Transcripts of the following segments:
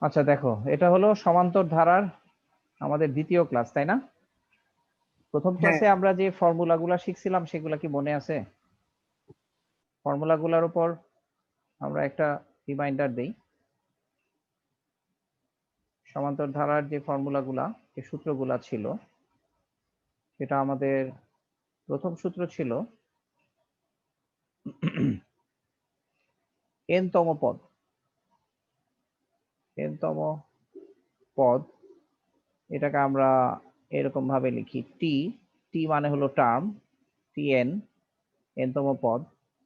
আচ্ছা দেখো, এটা হলো সমান্তর ধারার আমাদের দ্বিতীয় ক্লাস, তাই না? প্রথম হ্যাঁ, ক্লাসে আমরা যে ফর্মুলাগুলো শিখছিলাম সেগুলা কি মনে আছে? ফর্মুলাগুলোর উপর আমরা একটা রিমাইন্ডার দেই। সমান্তর ধারার যে ফর্মুলাগুলা, যে সূত্রগুলা ছিল, সেটা আমাদের প্রথম সূত্র ছিল n তম পদ। n তম পদ, এটাকে আমরা এরকম ভাবে লিখি টি। টি মানে হলো টার্ম, টি এন, n তম পদ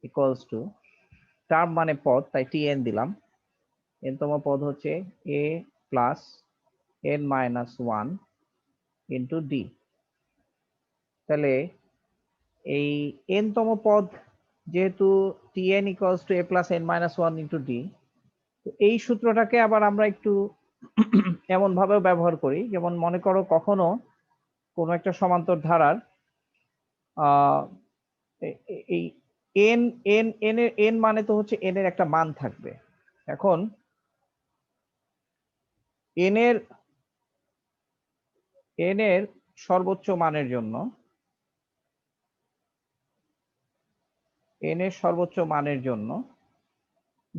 ইকুয়ালস টু, টার্ম মানে পদ তাই টি এন দিলাম, n তম পদ হচ্ছে a plus n minus one into D. তাহলে এই n তম পদ যেহেতু T N equals to a plus n minus one into D, এই সূত্রটাকে আবার আমরা একটু এমন ভাবেও ব্যবহার করি, যেমন মনে করো কখনো কোনো একটা সমান্তর ধারার আহ এই এন এন এন এর এন মানে তো হচ্ছে এন এর একটা মান থাকবে। এখন এন এর এন এর সর্বোচ্চ মানের জন্য, এন এর সর্বোচ্চ মানের জন্য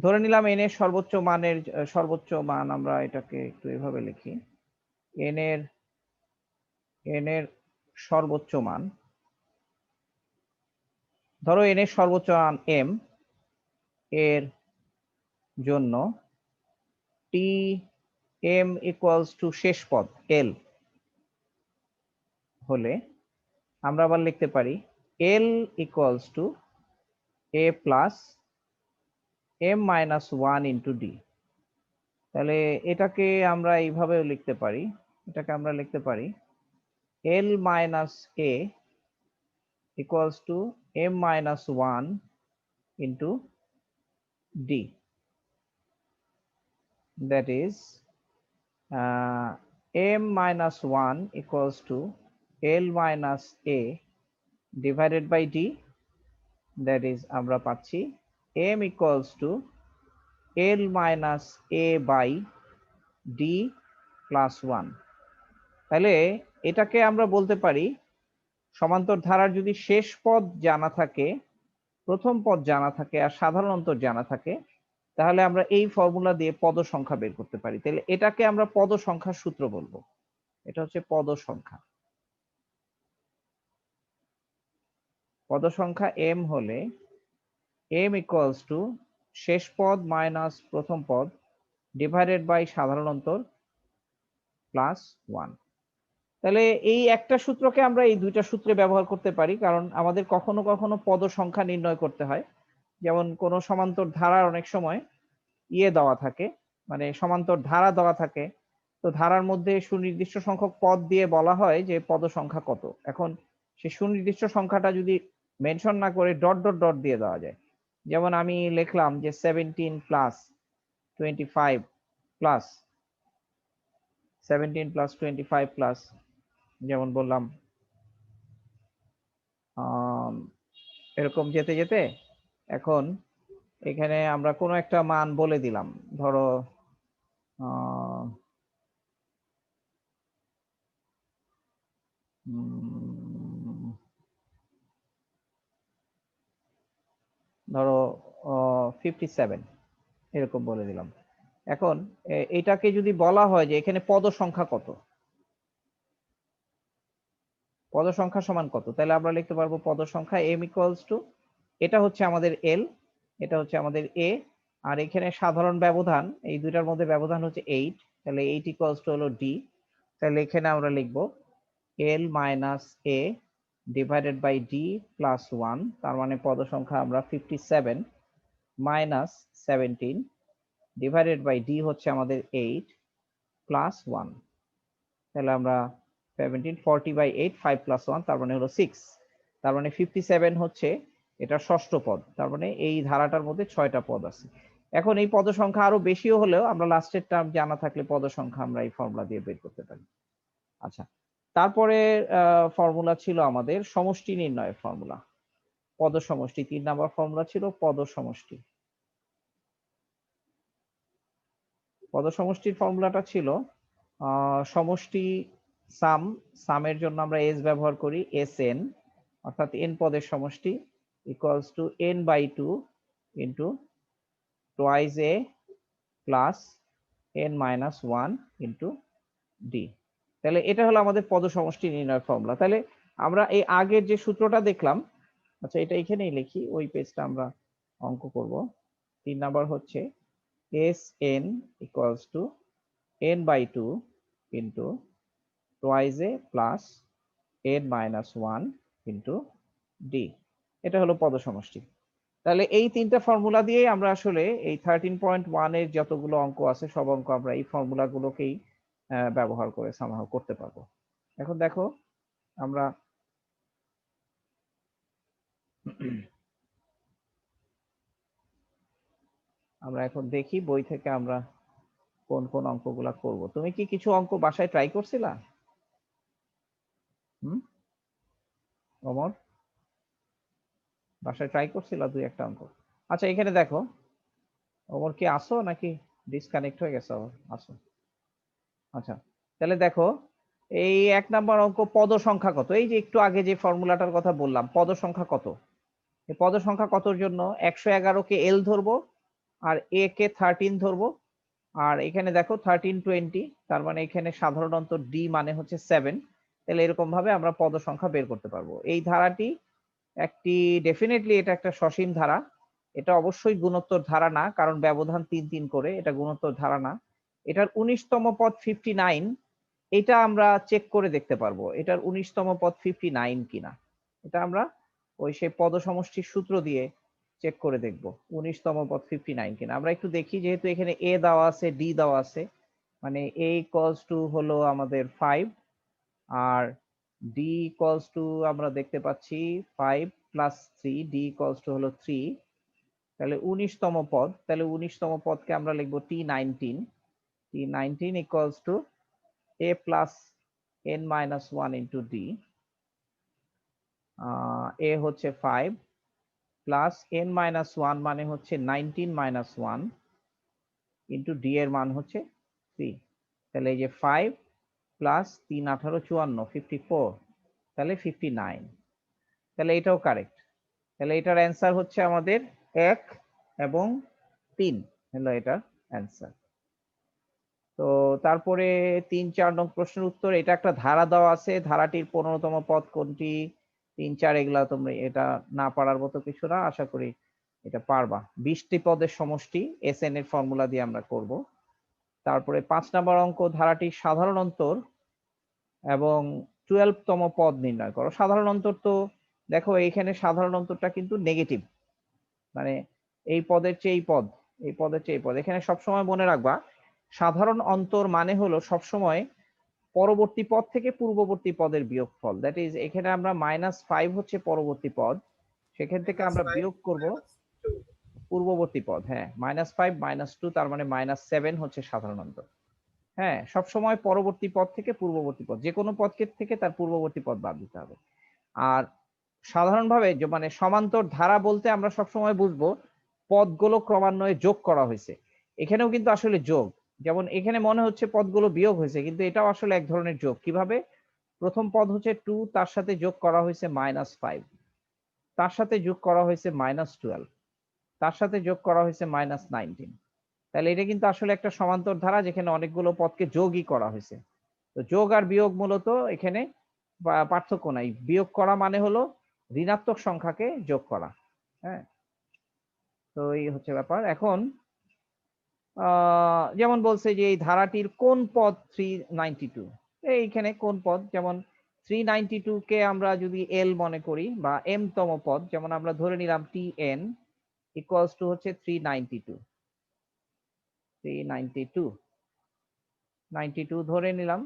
ধরে নিলাম এন এর সর্বোচ্চ মানের সর্বোচ্চ মান, আমরা এটাকে একটু এভাবে লিখি, এন এর এন এর সর্বোচ্চ মান, ধরো এন এর সর্বোচ্চ মান এম এর জন্য টি এম ইকুয়ালস টু শেষ পদ এল হলে আমরা আবার লিখতে পারি L equals to A plus M minus one into D. তাহলে এটাকে আমরা এইভাবেও লিখতে পারি, এটাকে আমরা লিখতে পারি L minus A equals to M minus one into D. That is m minus 1 equals to l minus a divided by d, that is আমরা পাচ্ছি m equals to l minus a by d plus 1। তাহলে এটাকে আমরা বলতে পারি সমান্তর ধারার যদি শেষ পদ জানা থাকে, প্রথম পদ জানা থাকে আর সাধারণ অন্তর জানা থাকে, তাহলে আমরা এই ফর্মুলা দিয়ে পদ সংখ্যা বের করতে পারি। তাহলে এটাকে আমরা পদ সংখ্যার সূত্র বলবো। এটা হচ্ছে পদ সংখ্যা। পদ সংখ্যা m হলে m ইকুয়ালস টু শেষ পদ মাইনাস প্রথম পদ ডিভাইডেড বাই সাধারণ অন্তর প্লাস 1। তাহলে এই একটা সূত্রকে আমরা এই দুইটা সূত্রে ব্যবহার করতে পারি, কারণ আমাদের কখনো কখনো পদ সংখ্যা নির্ণয় করতে হয়। যেমন কোন সমান্তর ধারার অনেক সময় দেওয়া থাকে, মানে সমান্তর ধারা দেওয়া থাকে, তো ধারার মধ্যে সুনির্দিষ্ট সংখ্যক পদ দিয়ে বলা হয় যে পদ সংখ্যা কত। এখন সেই সুনির্দিষ্ট সংখ্যাটা যদি মেনশন না করে ডট ডট ডট দিয়ে দেওয়া যায়, যেমন আমি লিখলাম যে 17 প্লাস 25 প্লাস 17 প্লাস 25 প্লাস, যেমন বললাম এরকম যেতে যেতে এখন এখানে আমরা কোনো একটা মান বলে দিলাম, ধরো ধরো 57 এরকম বলে দিলাম। এখন এটাকে যদি বলা হয় যে এখানে পদ সংখ্যা কত, পদ সংখ্যা সমান কত, তাহলে আমরা লিখতে পারবো পদ সংখ্যা m ইকুয়ালস টু, এটা হচ্ছে আমাদের l, এটা হচ্ছে আমাদের a, আর এখানে সাধারণ ব্যবধান এই দুইটার মধ্যে ব্যবধান হচ্ছে 8, তাহলে 8 ইকুয়ালস টু হলো d। তাহলে এখানে আমরা লিখবো l minus a divided by d plus 1, তার মানে পদ সংখ্যা আমরা 57 মাইনাস 17 ডিভাইডেড বাই d হচ্ছে আমাদের 8 প্লাস 1। তাহলে আমরা 17 40 বাই 8 5 প্লাস 1 তার মানে হলো 6। তার মানে 57 হচ্ছে এটা ষষ্ঠ পদ, তার মানে এই ধারাটার মধ্যে 6টা পদ আছে। এখন এই পদ সংখ্যা আরো বেশিও হলেও আমরা লাস্টের টার্ম জানা থাকলে পদ সংখ্যা আমরা এই ফর্মুলা দিয়ে বের করতে পারি। আচ্ছা, তারপরে ফর্মুলা ছিল আমাদের সমষ্টি নির্ণয়ের ফর্মুলা, পদ সমষ্টি। 3 নাম্বার ফর্মুলা ছিল পদ সমষ্টি। পদ সমষ্টির ফর্মুলাটা ছিল সমষ্টি সামের জন্য আমরা এস ব্যবহার করি এস এন, অর্থাৎ এন পদের সমষ্টি equals to n by two into twice a plus n minus one into D. তাহলে এটা হলো আমাদের পদ সমষ্টি নির্ণয়ের ফর্মুলা। তাহলে আমরা এই আগের যে সূত্রটা দেখলাম, আচ্ছা এটা এখানেই লিখি, ওই পেজটা আমরা অঙ্ক করব। 3 নাম্বার হচ্ছে S n equals to n by two into twice a plus n minus one into D. এটা হলো পদ সমষ্টি। তাহলে এই তিনটা ফর্মুলা দিয়েই আমরা আসলে এই 13.1 এর যতগুলো অঙ্ক আছে সব অঙ্ক আমরা এই ফর্মুলা গুলোকেই ব্যবহার করে সামহাও করতে পারবো। এখন দেখো আমরা এখন দেখি বই থেকে আমরা কোন কোন অঙ্কগুলা করব। তুমি কি কিছু অঙ্ক বাসায় ট্রাই করছিলা? অমর, বাসায় ট্রাই করছিলা দুই একটা অঙ্ক? আচ্ছা এখানে দেখো, অমর কি আসো নাকি ডিসকানেক্ট হয়ে গেছে? আসো। আচ্ছা তাহলে দেখো, এই 1 নাম্বার অঙ্ক পদ সংখ্যা কত, এই যে একটু আগে যে ফর্মুলাটার কথা বললাম, পদ সংখ্যা কত। এই পদ সংখ্যা কতর জন্য 111 কে এল ধরবো আর এ কে 13 ধরবো, আর এখানে দেখো 1320, তার মানে এখানে সাধারণত ডি মানে হচ্ছে 7। তাহলে এরকম ভাবে আমরা পদ সংখ্যা বের করতে পারবো। এই ধারাটি একটি ডেফিনেটলি এটা একটা সসীম ধারা। এটা অবশ্যই গুণোত্তর ধারা না, কারণ ব্যবধান 3 করে, এটা গুণোত্তর ধারা না। এটার 19তম পদ 59, এটা আমরা চেক করে দেখতে পারবো এটার 19তম পদ 59 কিনা। এটা আমরা ওই সেই পদ সমষ্টির সূত্র দিয়ে চেক করে দেখব 19তম পদ 59 কিনা। আমরা একটু দেখি, যেহেতু এখানে এ দেওয়া আছে ডি দেওয়া আছে, মানে এ ইকুয়ালস টু হলো আমাদের 5 আর ডি ইকুয়ালস টু আমরা দেখতে পাচ্ছি 5 প্লাস 3, ডি ইকুয়ালস টু হলো 3। তাহলে 19তম পদ, তাহলে 19তম পদকে আমরা লিখবো T19, T19 equals to a plus n minus 1 into D. A হচ্ছে 5 প্লাস n মাইনাস 1 মানে হচ্ছে 19 মাইনাস 1 ইন্টু ডি এর মান হচ্ছে 3। তাহলে এই যে 5 প্লাস 3 18 54 54, তাহলে 59। তাহলে এটাও কারেক্ট। তাহলে এটার অ্যান্সার হচ্ছে আমাদের 1 এবং 3 হলো এটার অ্যান্সার। তো তারপরে 3-4 নং প্রশ্নের উত্তর, এটা একটা ধারা দেওয়া আছে, ধারাটির 15তম পদ কোনটি, 3-4 এগুলা তোমরা এটা না পারার মতো কিছু না, আশা করি এটা পারবা। 20টি পদের সমষ্টি এস এন এর ফর্মুলা দিয়ে আমরা করব। তারপরে 5 নাম্বার অঙ্ক, ধারাটির সাধারণ অন্তর এবং 12তম পদ নির্ণয় করো। সাধারণ অন্তর তো দেখো এইখানে সাধারণ অন্তরটা কিন্তু নেগেটিভ, মানে এই পদের চেয়ে এই পদ, এই পদের চেয়ে এই পদ। এখানে সবসময় মনে রাখবা সাধারণ অন্তর মানে হলো সবসময় পরবর্তী পদ থেকে পূর্ববর্তী পদের বিয়োগফল। দ্যাট ইজ এখানে আমরা -5 হচ্ছে পরবর্তী পদ, সেখান থেকে আমরা বিয়োগ করব পূর্ববর্তী পদ। হ্যাঁ, -5 -2, তার মানে -7 হচ্ছে সাধারণ অন্তর। হ্যাঁ, সবসময় পরবর্তী পদ থেকে পূর্ববর্তী পদ, যে কোনো পদকে থেকে তার পূর্ববর্তী পদ বাদ দিতে হবে। আর সাধারণভাবে মানে সমান্তর ধারা বলতে আমরা সবসময় বুঝবো পদগুলো ক্রমান্বয়ে যোগ করা হয়েছে। এখানেও কিন্তু আসলে যোগ, যেমন এখানে মনে হচ্ছে পদগুলো বিয়োগ হয়েছে, কিন্তু এটাও আসলে এক ধরনের যোগ। কিভাবে? প্রথম পদ হচ্ছে 2, তার সাথে যোগ করা হয়েছে -5, তার সাথে যোগ করা হয়েছে -12, তার সাথে যোগ করা হয়েছে -19। তাহলে এটা কিন্তু আসলে একটা সমান্তর ধারা যেখানে অনেকগুলো পদকে যোগই করা হয়েছে। তো যোগ আর বিয়োগ মূলত এখানে পার্থক্য নাই। বিয়োগ করা মানে হলো ঋণাত্মক সংখ্যাকে যোগ করা। হ্যাঁ, তো এই হচ্ছে ব্যাপার। এখন যেমন বলছে যে এই ধারাটির কোন পদ 392, এইখানে কোন পদ, যেমন 392 কে আমরা যদি এল মনে করি বা এম তম পদ, যেমন আমরা ধরে নিলাম টিএন ইকুয়ালস টু হচ্ছে 392 ধরে নিলাম।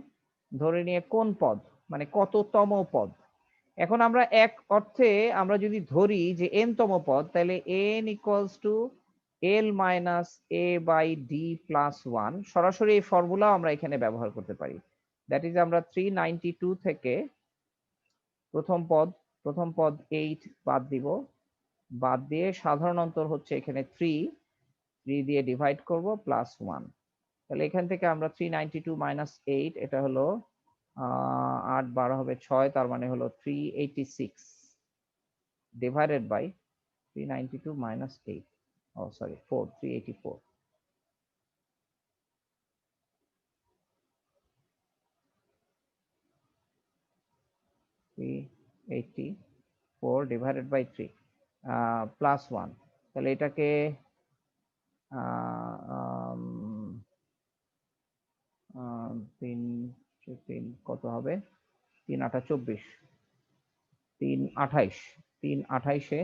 ধরে নিয়ে কোন পদ মানে কততম পদ। এখন আমরা এক অর্থে আমরা যদি ধরি যে এন তম পদ, তাহলে n equals to L minus A by D plus 1, সরাসরি এই ফর্মুলা আমরা এখানে ব্যবহার করতে পারি। দ্যাট ইজ আমরা 392 থেকে প্রথম পদ 8 বাদ দিব, বাদ দিয়ে সাধারণ অন্তর হচ্ছে এখানে 3 দিয়ে ডিভাইড করব প্লাস 1। তাহলে এখান থেকে আমরা 392 মাইনাস 8, এটা হলো 8 12 হবে 6, তার মানে হলো 386 ডিভাইডেড বাই 392 মাইনাস 8, ও সরি 4, 384, 384 ডিভাইডেড বাই 3 প্লাস 1। তাহলে এটাকে 3 3 কত হবে, 3 8 24, 3 28, 3 28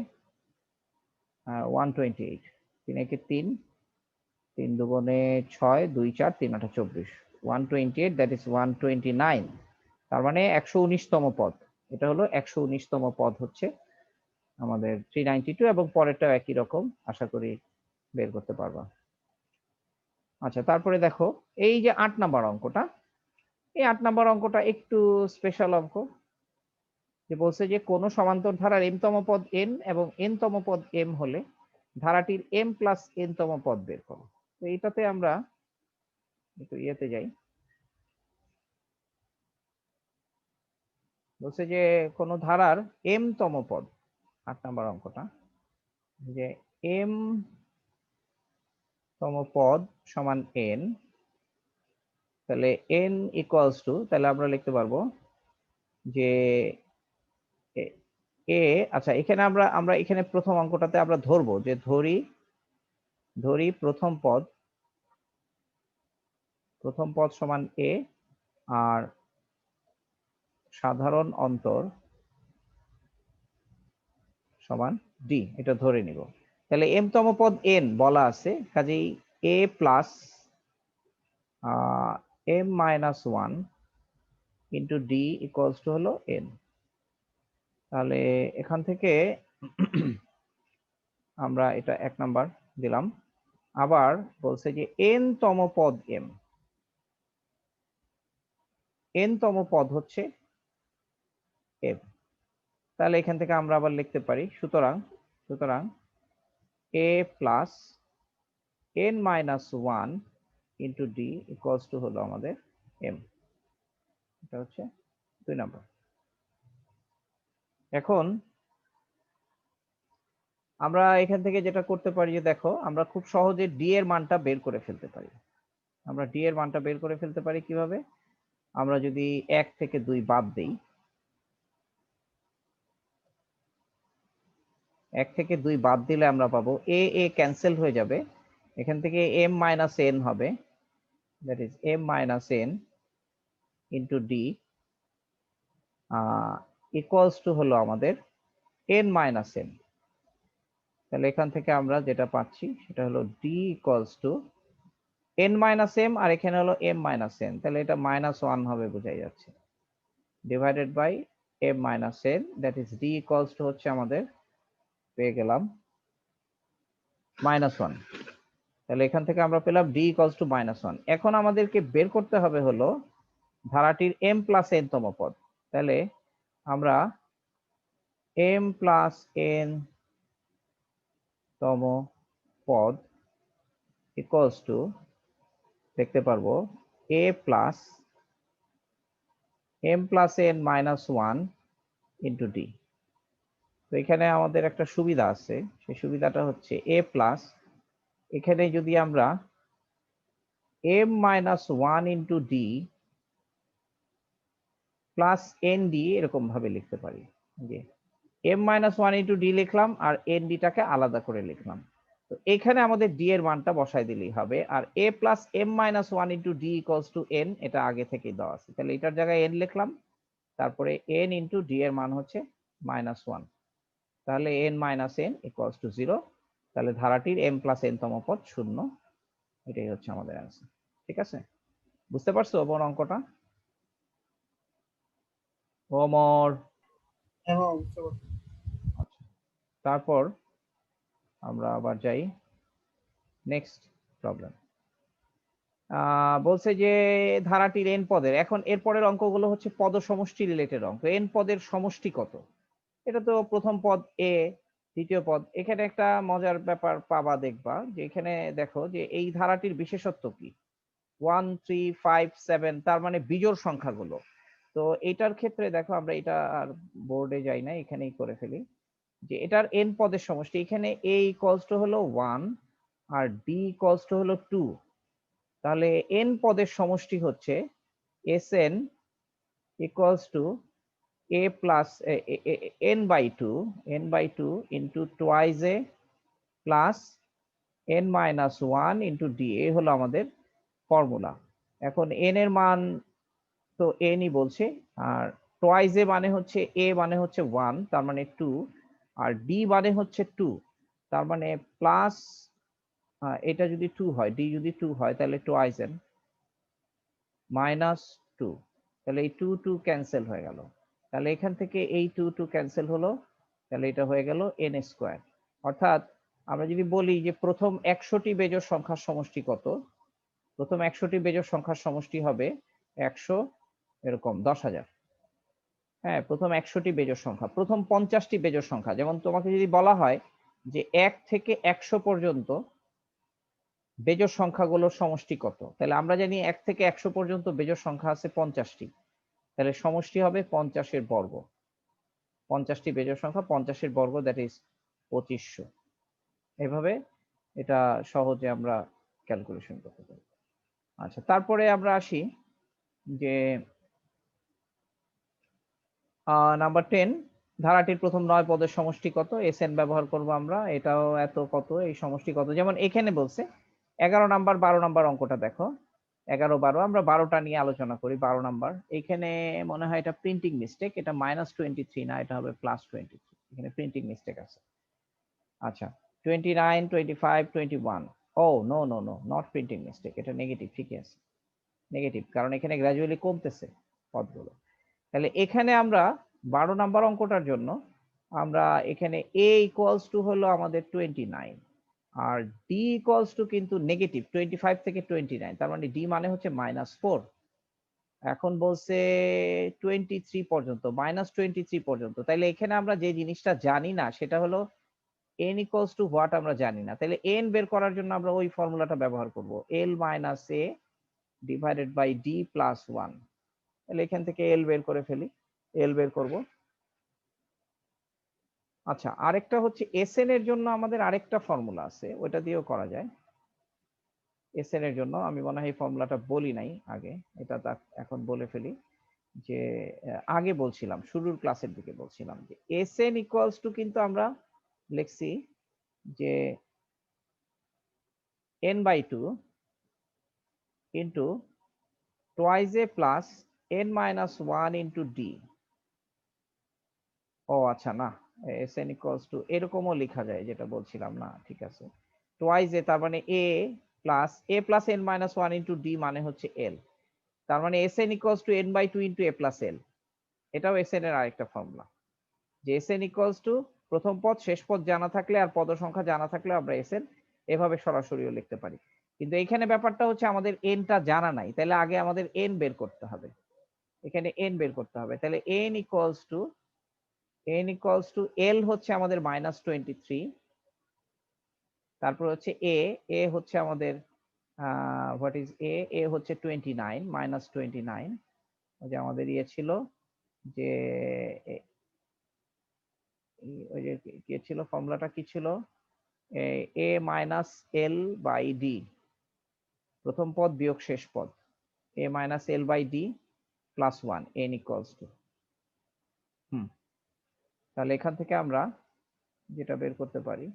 128, 3 একে 3, 3 দুগুণে 6, 2 4, 3 8 24, 128, দ্যাট ইজ 129, তার মানে 119তম পদ। এটা হলো 119তম পদ হচ্ছে আমাদের 392, এবং পরেরটাও একই রকম, আশা করি বের করতে পারবা। আচ্ছা, তারপরে দেখো এই যে 8 নাম্বার অঙ্কটা, এই 8 নাম্বার অঙ্কটা একটু স্পেশাল অঙ্ক, যে বলছে যে কোন সমান্তর ধারার m তম পদ n এবং n তম পদ m হলে ধারাটির m প্লাস n তম পদ বের করো। তো এইটাতে আমরা একটু ইয়েতে যাই। বলছে যে কোন ধারার m তম পদ, 8 নাম্বার অঙ্কটা, যে m তম পদ সমান n, তাহলে n ইকুয়ালস টু, তাহলে আমরা লিখতে পারবো যে এ, আচ্ছা এখানে আমরা এখানে প্রথম অঙ্কটাতে আমরা ধরবো যে ধরি প্রথম পদ সমান এ, আর সাধারণ অন্তর সমান ডি, এটা ধরে নিব। তাহলে m তম পদ n বলা আছে, কাজেই a plus m minus 1 into D equals to হলো n। তাহলে এখান থেকে আমরা এটা 1 নাম্বার দিলাম। আবার বলছে যে n তম পদ n তম পদ হচ্ছে m, তাহলে এখান থেকে আমরা আবার লিখতে পারি, সুতরাং a plus n minus 1 into D equals to হলো আমাদের m। এটা হচ্ছে 2 নাম্বার। এখন আমরা এখান থেকে যেটা করতে পারি, যে দেখো আমরা খুব সহজে ডি এর মানটা বের করে ফেলতে পারি। আমরা ডি এর মানটা বের করে ফেলতে পারি কিভাবে, আমরা যদি 1 থেকে 2 বাদ দেই, 1 থেকে 2 বাদ দিলে আমরা পাবো এ ক্যান্সেল হয়ে যাবে, এখান থেকে m মাইনাস n হবে, that is m minus n into D equals to হলো আমাদের n মাইনাস n। তাহলে এখান থেকে আমরা যেটা পাচ্ছি সেটা হলো D equals to n minus m, আর এখানে হলো m মাইনাস n, তাহলে এটা মাইনাস 1 হবে, বোঝাই যাচ্ছে, divided by m minus n, that is d equals to হচ্ছে আমাদের পেয়ে গেলাম মাইনাস 1। তাহলে এখান থেকে আমরা পেলাম ডি ইকুয়ালস টু মাইনাস 1। এখন আমাদেরকে বের করতে হবে হলো ধারাটির m প্লাস n তম পদ। তাহলে আমরা m প্লাস n তম পদ ইকুয়ালস টু দেখতে পারবো a plus m plus n minus 1 into D. তো এখানে আমাদের একটা সুবিধা আছে, সেই সুবিধাটা হচ্ছে a প্লাস, এখানে যদি আমরা m minus 1 into D plus N D এরকম ভাবে লিখতে পারি, যে m মাইনাস 1 ইন্টু ডি লিখলাম আর এন ডিটাকে আলাদা করে লিখলাম। তো এখানে আমাদের ডি এর মানটা বসাই দিলেই হবে, আর a plus m minus 1 into D equals to n, এটা আগে থেকেই দেওয়া আছে, তাহলে এটার জায়গায় n লিখলাম, তারপরে n ইন্টু ডি এর মান হচ্ছে মাইনাস 1, তাহলে n minus n equals to 0। তাহলে ধারাটির m প্লাস n তম পদ 0, এটাই হচ্ছে আমাদের অ্যান্সার। ঠিক আছে, বুঝতে পারছো ওমর অঙ্কটা? ওমর, আচ্ছা, তারপর আমরা আবার যাই নেক্সট প্রবলেম। বলছে যে ধারাটির n পদের, এখন এর পরের অঙ্কগুলো হচ্ছে পদ সমষ্টি রিলেটেড অঙ্ক। n পদের সমষ্টি কত, এটা তো প্রথম পদ a, দ্বিতীয় পদ। এখানে একটা মজার ব্যাপার পাবা, দেখবা যে এখানে দেখো যে এই ধারাটির বিশেষত্ব কি। 1 3 5 7, তার মানে বিজোড় সংখ্যাগুলো। তো এটার ক্ষেত্রে দেখো আমরা এটা আর বোর্ডে যাই না, এখানেই করে ফেলি যে এটার n পদের সমষ্টি। এখানে a ইকুয়ালস টু হলো 1 আর d ইকুয়ালস টু হলো 2। তাহলে n পদের সমষ্টি হচ্ছে sn equals to a plus n/2 into twice a plus n-1 into d, এই হলো আমাদের ফর্মুলা। এখন n এর মান তো n ই বলছে, আর টুয়াইস a মানে হচ্ছে a মানে হচ্ছে 1, তার মানে 2, আর d মানে হচ্ছে 2, তার মানে প্লাস এটা যদি 2 হয়, d যদি 2 হয় তাহলে টুয়াইস n মাইনাস 2, তাহলে এই 2 2 ক্যান্সেল হয়ে গেল। তাহলে এখান থেকে এই 2 2 ক্যান্সেল হলো, তাহলে এটা হয়ে গেল n স্কয়ার। অর্থাৎ আমরা যদি বলি যে প্রথম 100টি বেজোড় সংখ্যার সমষ্টি কত, প্রথম 100টি বেজোড় সংখ্যার সমষ্টি হবে 100 এরকম 10,000। হ্যাঁ, প্রথম 100টি বেজোড় সংখ্যা, প্রথম 50টি বেজোড় সংখ্যা, যেমন তোমাকে যদি বলা হয় যে 1 থেকে 100 পর্যন্ত বেজোড় সংখ্যাগুলোর সমষ্টি কত, তাহলে আমরা জানি 1 থেকে 100 পর্যন্ত বেজোড় সংখ্যা আছে 50টি, তাহলে সমষ্টি হবে 50 এর বর্গ। 50টি বেজোড় সংখ্যা 50 এর বর্গ, দ্যাট ইজ 2500। এভাবে এটা সহজে আমরা ক্যালকুলেশন করতে পারি। আচ্ছা, তারপরে আমরা আসি যে নাম্বার 10, ধারাটির প্রথম 9 পদের সমষ্টি কত, এসএন ব্যবহার করব আমরা। এটাও এত কত, এই সমষ্টি কত, যেমন এখানে বলছে 11 নাম্বার 12 নাম্বার অঙ্কটা দেখো, 11 12, আমরা 12টা নিয়ে আলোচনা করি। 12 নাম্বার, এখানে মনে হয় এটা প্রিন্টিং মিস্টেক, এটা -23 না, এটা হবে +23, এখানে প্রিন্টিং মিস্টেক আছে। আচ্ছা, 29 25 21, oh no no no, not printing mistake, এটা নেগেটিভ, ঠিকই আছে, নেগেটিভ, কারণ এখানে গ্র্যাজুয়ালি কমতেছে পদগুলো। তাহলে এখানে আমরা 12 নাম্বার অঙ্কটার জন্য আমরা এখানে a ইকুয়ালস টু হলো আমাদের 29, আর d ইকুয়ালস টু কিন্তু নেগেটিভ 25 থেকে 29, তার মানে d মানে হচ্ছে -4। এখন বলছে 23 পর্যন্ত, -23 পর্যন্ত, তাহলে এখানে আমরা যে জিনিসটা জানি না সেটা হলো n ইকুয়ালস টু হোয়াট, আমরা জানি না। তাহলে n বের করার জন্য আমরা ওই ফর্মুলাটা ব্যবহার করব, l minus a divided by d plus 1। তাহলে এখান থেকে l বের করে ফেলি, l বের করব। আচ্ছা, আরেকটা হচ্ছে এসএন এর জন্য আমাদের আরেকটা ফর্মুলা আছে, ওটা দিয়েও করা যায়। এসএন এর জন্য আমি মনে হয় এই ফর্মুলাটা বলি নাই আগে, এটা এখন বলে ফেলি যে আগে বলছিলাম শুরুর ক্লাসের দিকে বলছিলাম যে এসএন ইকুয়ালস টু কিন্তু আমরা লিখছি যে n/2 into twice A plus n-1 into D. ও আচ্ছা, না, এসএন ইকুয়ালস টু এরকমও লেখা যায়, যেটা বলছিলাম না, ঠিক আছে। টুয়াইস এ, তার মানে a plus n-1 into D মানে হচ্ছে এল, তার মানে SN equals to n/2 into a plus L. এটাও এসএন এর আরেকটা ফর্মুলা, যে এসএন ইকুয়ালস টু প্রথম পদ শেষ পদ জানা থাকলে আর পদ সংখ্যা জানা থাকলে আমরা এসএন এভাবে সরাসরিও লিখতে পারি। কিন্তু এখানে ব্যাপারটা হচ্ছে আমাদের এনটা জানা নাই, তাহলে আগে আমাদের এন বের করতে হবে, এখানে এন বের করতে হবে। তাহলে এন ইকুয়ালস টু এল হচ্ছে আমাদের -23, তারপর হচ্ছে এ হচ্ছে আমাদের হোয়াট ইজ এ হচ্ছে 29, -29, ওই যে আমাদের ইয়ে ছিল যে ওই যে কি ছিল, ফর্মুলাটা কি ছিল, A minus L by D, প্রথম পদ বিয়োগ শেষ পদ, A minus L by D plus 1, N equals to. তাহলে এখান থেকে আমরা যেটা বের করতে পারি,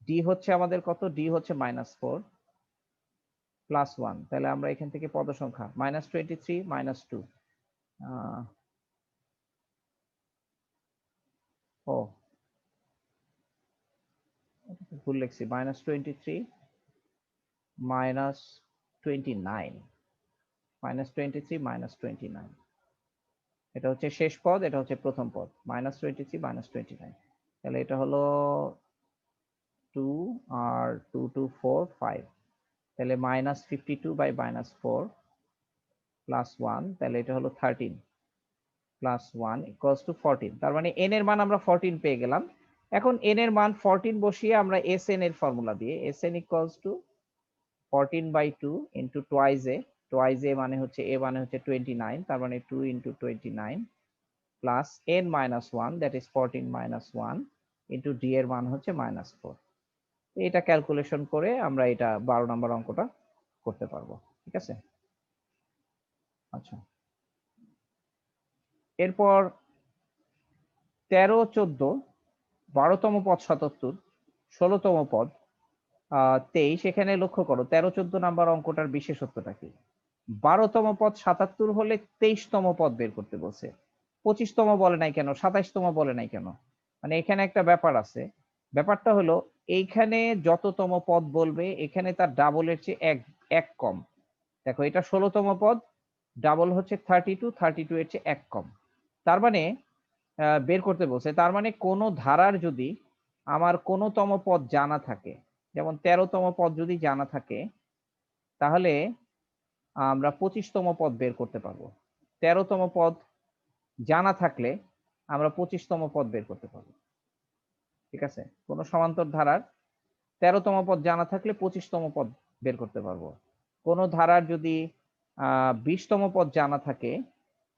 ডি হচ্ছে আমাদের কত, ডি হচ্ছে -4 প্লাস 1, তাহলে আমরা এখান থেকে পদ সংখ্যা -23 -2, ও ভুল লিখছি, -23 -29, -23 -29, এটা হচ্ছে শেষ পদ, এটা হচ্ছে প্রথম পদ, -23 -29, তাহলে এটা হলো 2 আর 2 2 4 5, তাহলে -52 বাই -4 প্লাস 1, তাহলে এটা হলো 13 প্লাস 1 ইকুয়ালস টু 14, তার মানে n এর মান আমরা 14 পেয়ে গেলাম। এখন n এর মান 14 বসিয়ে আমরা এসএন এর ফর্মুলা দিয়ে, Sn equals to 14/2 into twice a মানে হচ্ছে এ মানে হচ্ছে 29, তার মানে 2 into 29 plus n minus 1 that is 14 minus 1 into D এর মান হচ্ছে -4। এটা ক্যালকুলেশন করে আমরা এটা 12 নম্বর অঙ্কটা করতে পারবো। ঠিক আছে, আচ্ছা এরপর 13, 14, 12তম পদ 77, 16তম পদ 23। এখানে লক্ষ্য করো 13, 14 নাম্বার অঙ্কটার বিশেষত্বটা কি। 12তম পদ 77 হলে 23তম পদ বের করতে বলছে, 25তম বলে নাই কেন, 27তম বলে নাই কেন। মানে এখানে একটা ব্যাপার আছে। ব্যাপারটা হলো এইখানে যততম পদ বলবে এখানে তার ডাবলের চেয়ে এক কম। দেখো এটা 16তম পদ, ডাবল হচ্ছে 32, 32 এর চেয়ে এক কম। তার মানে বের করতে বলছে, তার মানে কোন ধারার যদি আমার কোনতম পদ জানা থাকে, যেমন 13তম পদ যদি জানা থাকে, তাহলে আমরা 25তম পদ বের করতে পারবো। 13তম পদ জানা থাকলে আমরা 25তম পদ বের করতে পারবো। ঠিক আছে, কোন সমান্তর ধারার 13তম পদ জানা থাকলে 25তম পদ বের করতে পারবো। কোন ধারার যদি 20তম পদ জানা থাকে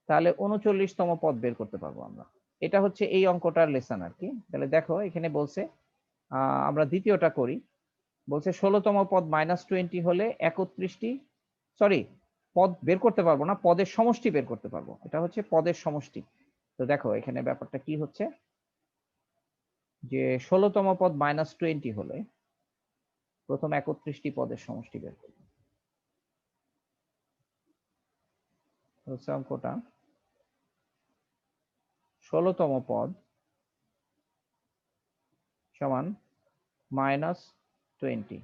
তাহলে 39তম পদ বের করতে পারবো আমরা। এটা হচ্ছে এই অঙ্কটার লেসন আর কি। তাহলে দেখো এখানে বলছে, আমরা দ্বিতীয়টা করি। বলছে 16তম পদ -20 হলে 31টি, সরি পদ বের করতে পারবো না, পদের সমষ্টি বের করতে পারবো। এটা হচ্ছে পদের সমষ্টি। তো দেখো এখানে ব্যাপারটা কি হচ্ছে, যে 16তম পদ -20 হলে প্রথম 31টি পদের সমষ্টি বের করবো। হচ্ছে অঙ্কটা 16তম পদ সমান -20,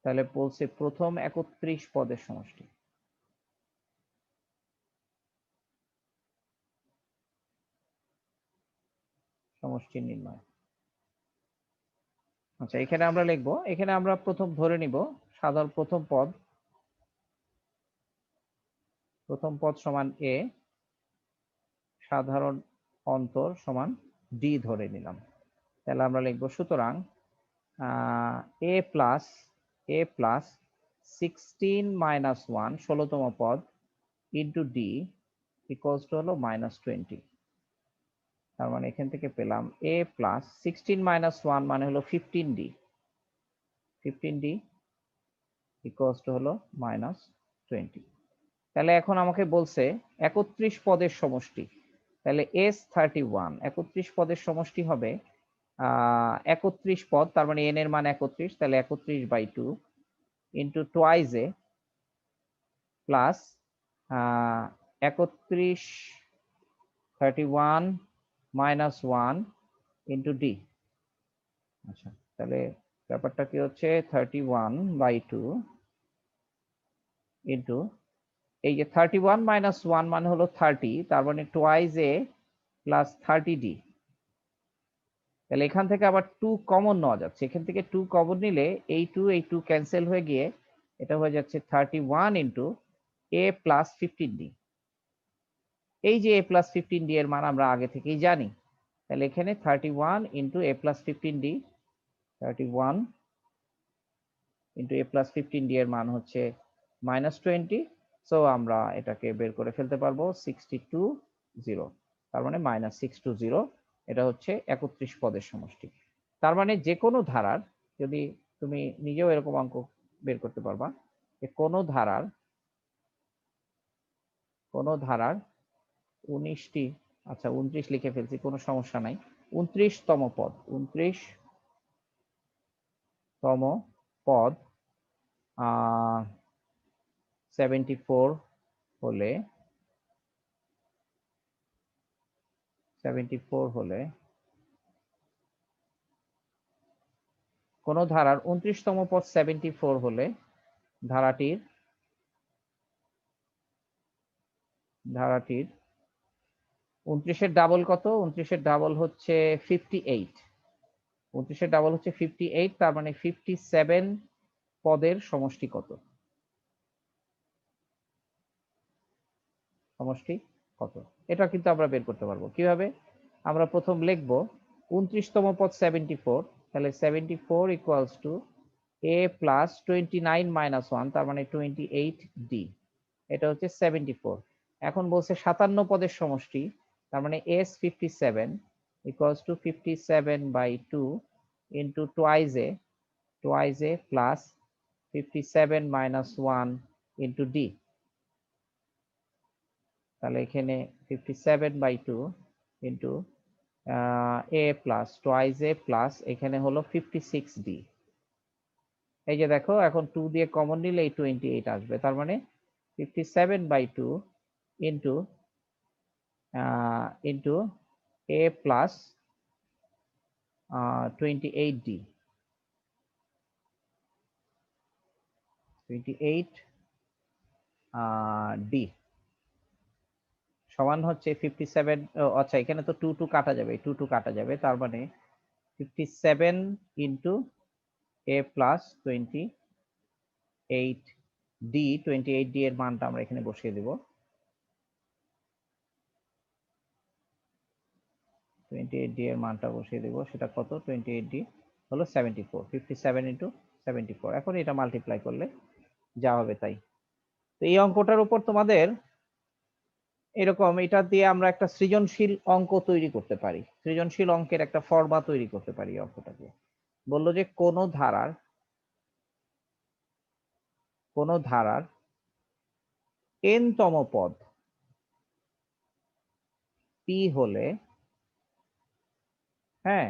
তাহলে বলছে প্রথম 31 পদের সমষ্টি। সমষ্টি নির্ণয়। আচ্ছা এখানে আমরা লিখবো, এখানে আমরা প্রথম ধরে নিব সাধারণ প্রথম পদ সমান এ, সাধারণ অন্তর সমান ডি ধরে নিলাম। তাহলে আমরা লিখবো সুতরাং এ প্লাস 16 মাইনাস 1 16তম পদ ইন্টু ডি ইকুয়ালস টু হলো -20। তার মানে এখান থেকে পেলাম এ প্লাস 16 মাইনাস 1 মানে হলো 15d, 15d ইকুয়ালস টু হলো -20। তাহলে এখন আমাকে বলছে 31 পদের সমষ্টি, তাহলে S31 31 পদের সমষ্টি হবে 31 পদ, তার মানে n এর মান 31, তাহলে 31/2 into twice a plus 31 31 minus 1 into D. আচ্ছা তাহলে ব্যাপারটা কি হচ্ছে 31/2 ইন্টু এই যে 31 মাইনাস 1 মানে হলো 30, তার মানে টোয়াইজ এ প্লাস 30d। তাহলে এখান থেকে আবার 2 কমন নেওয়া যাচ্ছে, এখান থেকে 2 কমন নিলে এই 2 ক্যান্সেল হয়ে গিয়ে এটা হয়ে যাচ্ছে 31 ইন্টু এ প্লাস 15d। এই যে এ প্লাস 15d এর মান আমরা আগে থেকেই জানি, তাহলে এখানে 31 ইন্টু এ প্লাস 15d, 31 ইন্টু এ প্লাস 15d এর মান হচ্ছে -20। সো আমরা এটাকে বের করে ফেলতে পারবো 620, তার মানে -620। এটা হচ্ছে 31 পদের সমষ্টি। তার মানে যে কোনো ধারার, যদি তুমি নিজেও এরকম অঙ্ক বের করতে পারবা, যে কোনো ধারার 19টি, আচ্ছা 29 লিখে ফেলছি, কোনো সমস্যা নাই। 29তম পদ 29তম পদ 74 হলে 74 হলে কোন ধারার 29তম পদ 74 হলে ধারাটির 29-এর ডাবল কত, 29-এর ডাবল হচ্ছে 58, 29-এর ডাবল হচ্ছে 58, তার মানে 57 পদের সমষ্টি কত, সমষ্টি কত, এটা কিন্তু আমরা বের করতে পারবো কিভাবে। আমরা প্রথম লিখব 29তম পদ 74, তাহলে 74 equals to a plus 29 minus 1 তার মানে 28d, এটা হচ্ছে 74। এখন বলছে 57 পদের সমষ্টি, তার মানে s 57 equals to 57/2 into twice A plus 57 minus 1 into d। তাহলে এখানে 57/2 into a plus twice A plus এখানে হলো 56d। এই যে দেখো, এখন 2 দিয়ে কমন নিলে এই 28 আসবে, তার মানে 57/2 into into a plus 28d 28d সমান হচ্ছে 57। আচ্ছা, এখানে তো 2 কাটা যাবে, 2 কাটা যাবে, তার মানে 57 ইন্টু a প্লাস 28d এর মানটা আমরা এখানে বসিয়ে দেব। 28d এর মানটা বসিয়ে দেব, সেটা কত? 28d হলো 74, 57 ইন্টু 74। এখন এটা মাল্টিপ্লাই করলে যা হবে তাই। তো এই অঙ্কটার উপর তোমাদের এরকম, এটা দিয়ে আমরা একটা সৃজনশীল অঙ্ক তৈরি করতে পারি, সৃজনশীল অঙ্কের একটা ফর্মা তৈরি করতে পারি। অঙ্কটাকে বললো যে কোন ধারার n তম পদ p হলে, হ্যাঁ,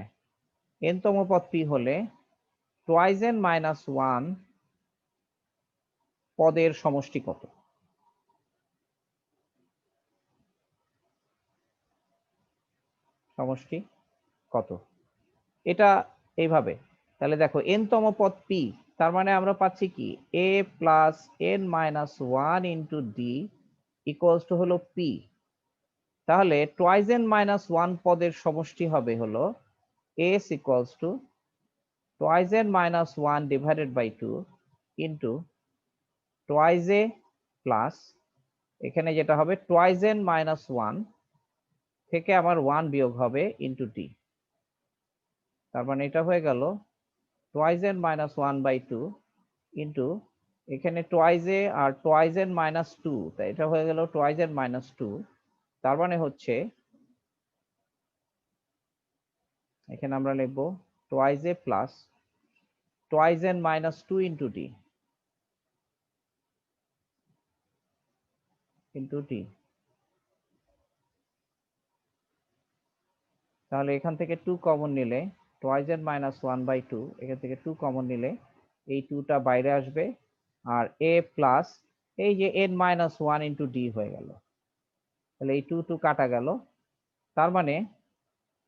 n তম পদ p হলে টুয়াইজ n মাইনাস 1 পদের সমষ্টি কত? সমষ্টি কত? এটা এইভাবে, তাহলে দেখো n তম পদ p, তার মানে আমরা পাচ্ছি কি a plus n minus 1 into d equals to হলো p। তাহলে টুয়াইজ n মাইনাস 1 পদের সমষ্টি হবে হলো s equals to twice n minus 1 divided by 2 into twice a plus এখানে যেটা হবে টুয়াইজ n মাইনাস 1 থেকে আমার 1 বিয়োগ হবে ইন্টু d। তার মানে এটা হয়ে গেল টুয়াইজ n মাইনাস 1/2 ইন্টু এখানে টুয়াইজ a আর টুয়াইজ n মাইনাস 2, তাই এটা হয়ে গেল টুয়াইজ n মাইনাস 2। তার মানে হচ্ছে এখানে আমরা লিখব twice a plus twice n minus 2 into d into d। তাহলে এখান থেকে 2 কমন নিলে টুয়াইজ n মাইনাস 1/2, এখান থেকে 2 কমন নিলে এই 2টা বাইরে আসবে, আর a প্লাস এই যে n মাইনাস 1 ইন্টু d হয়ে গেল। তাহলে এই 2 কাটা গেল, তার মানে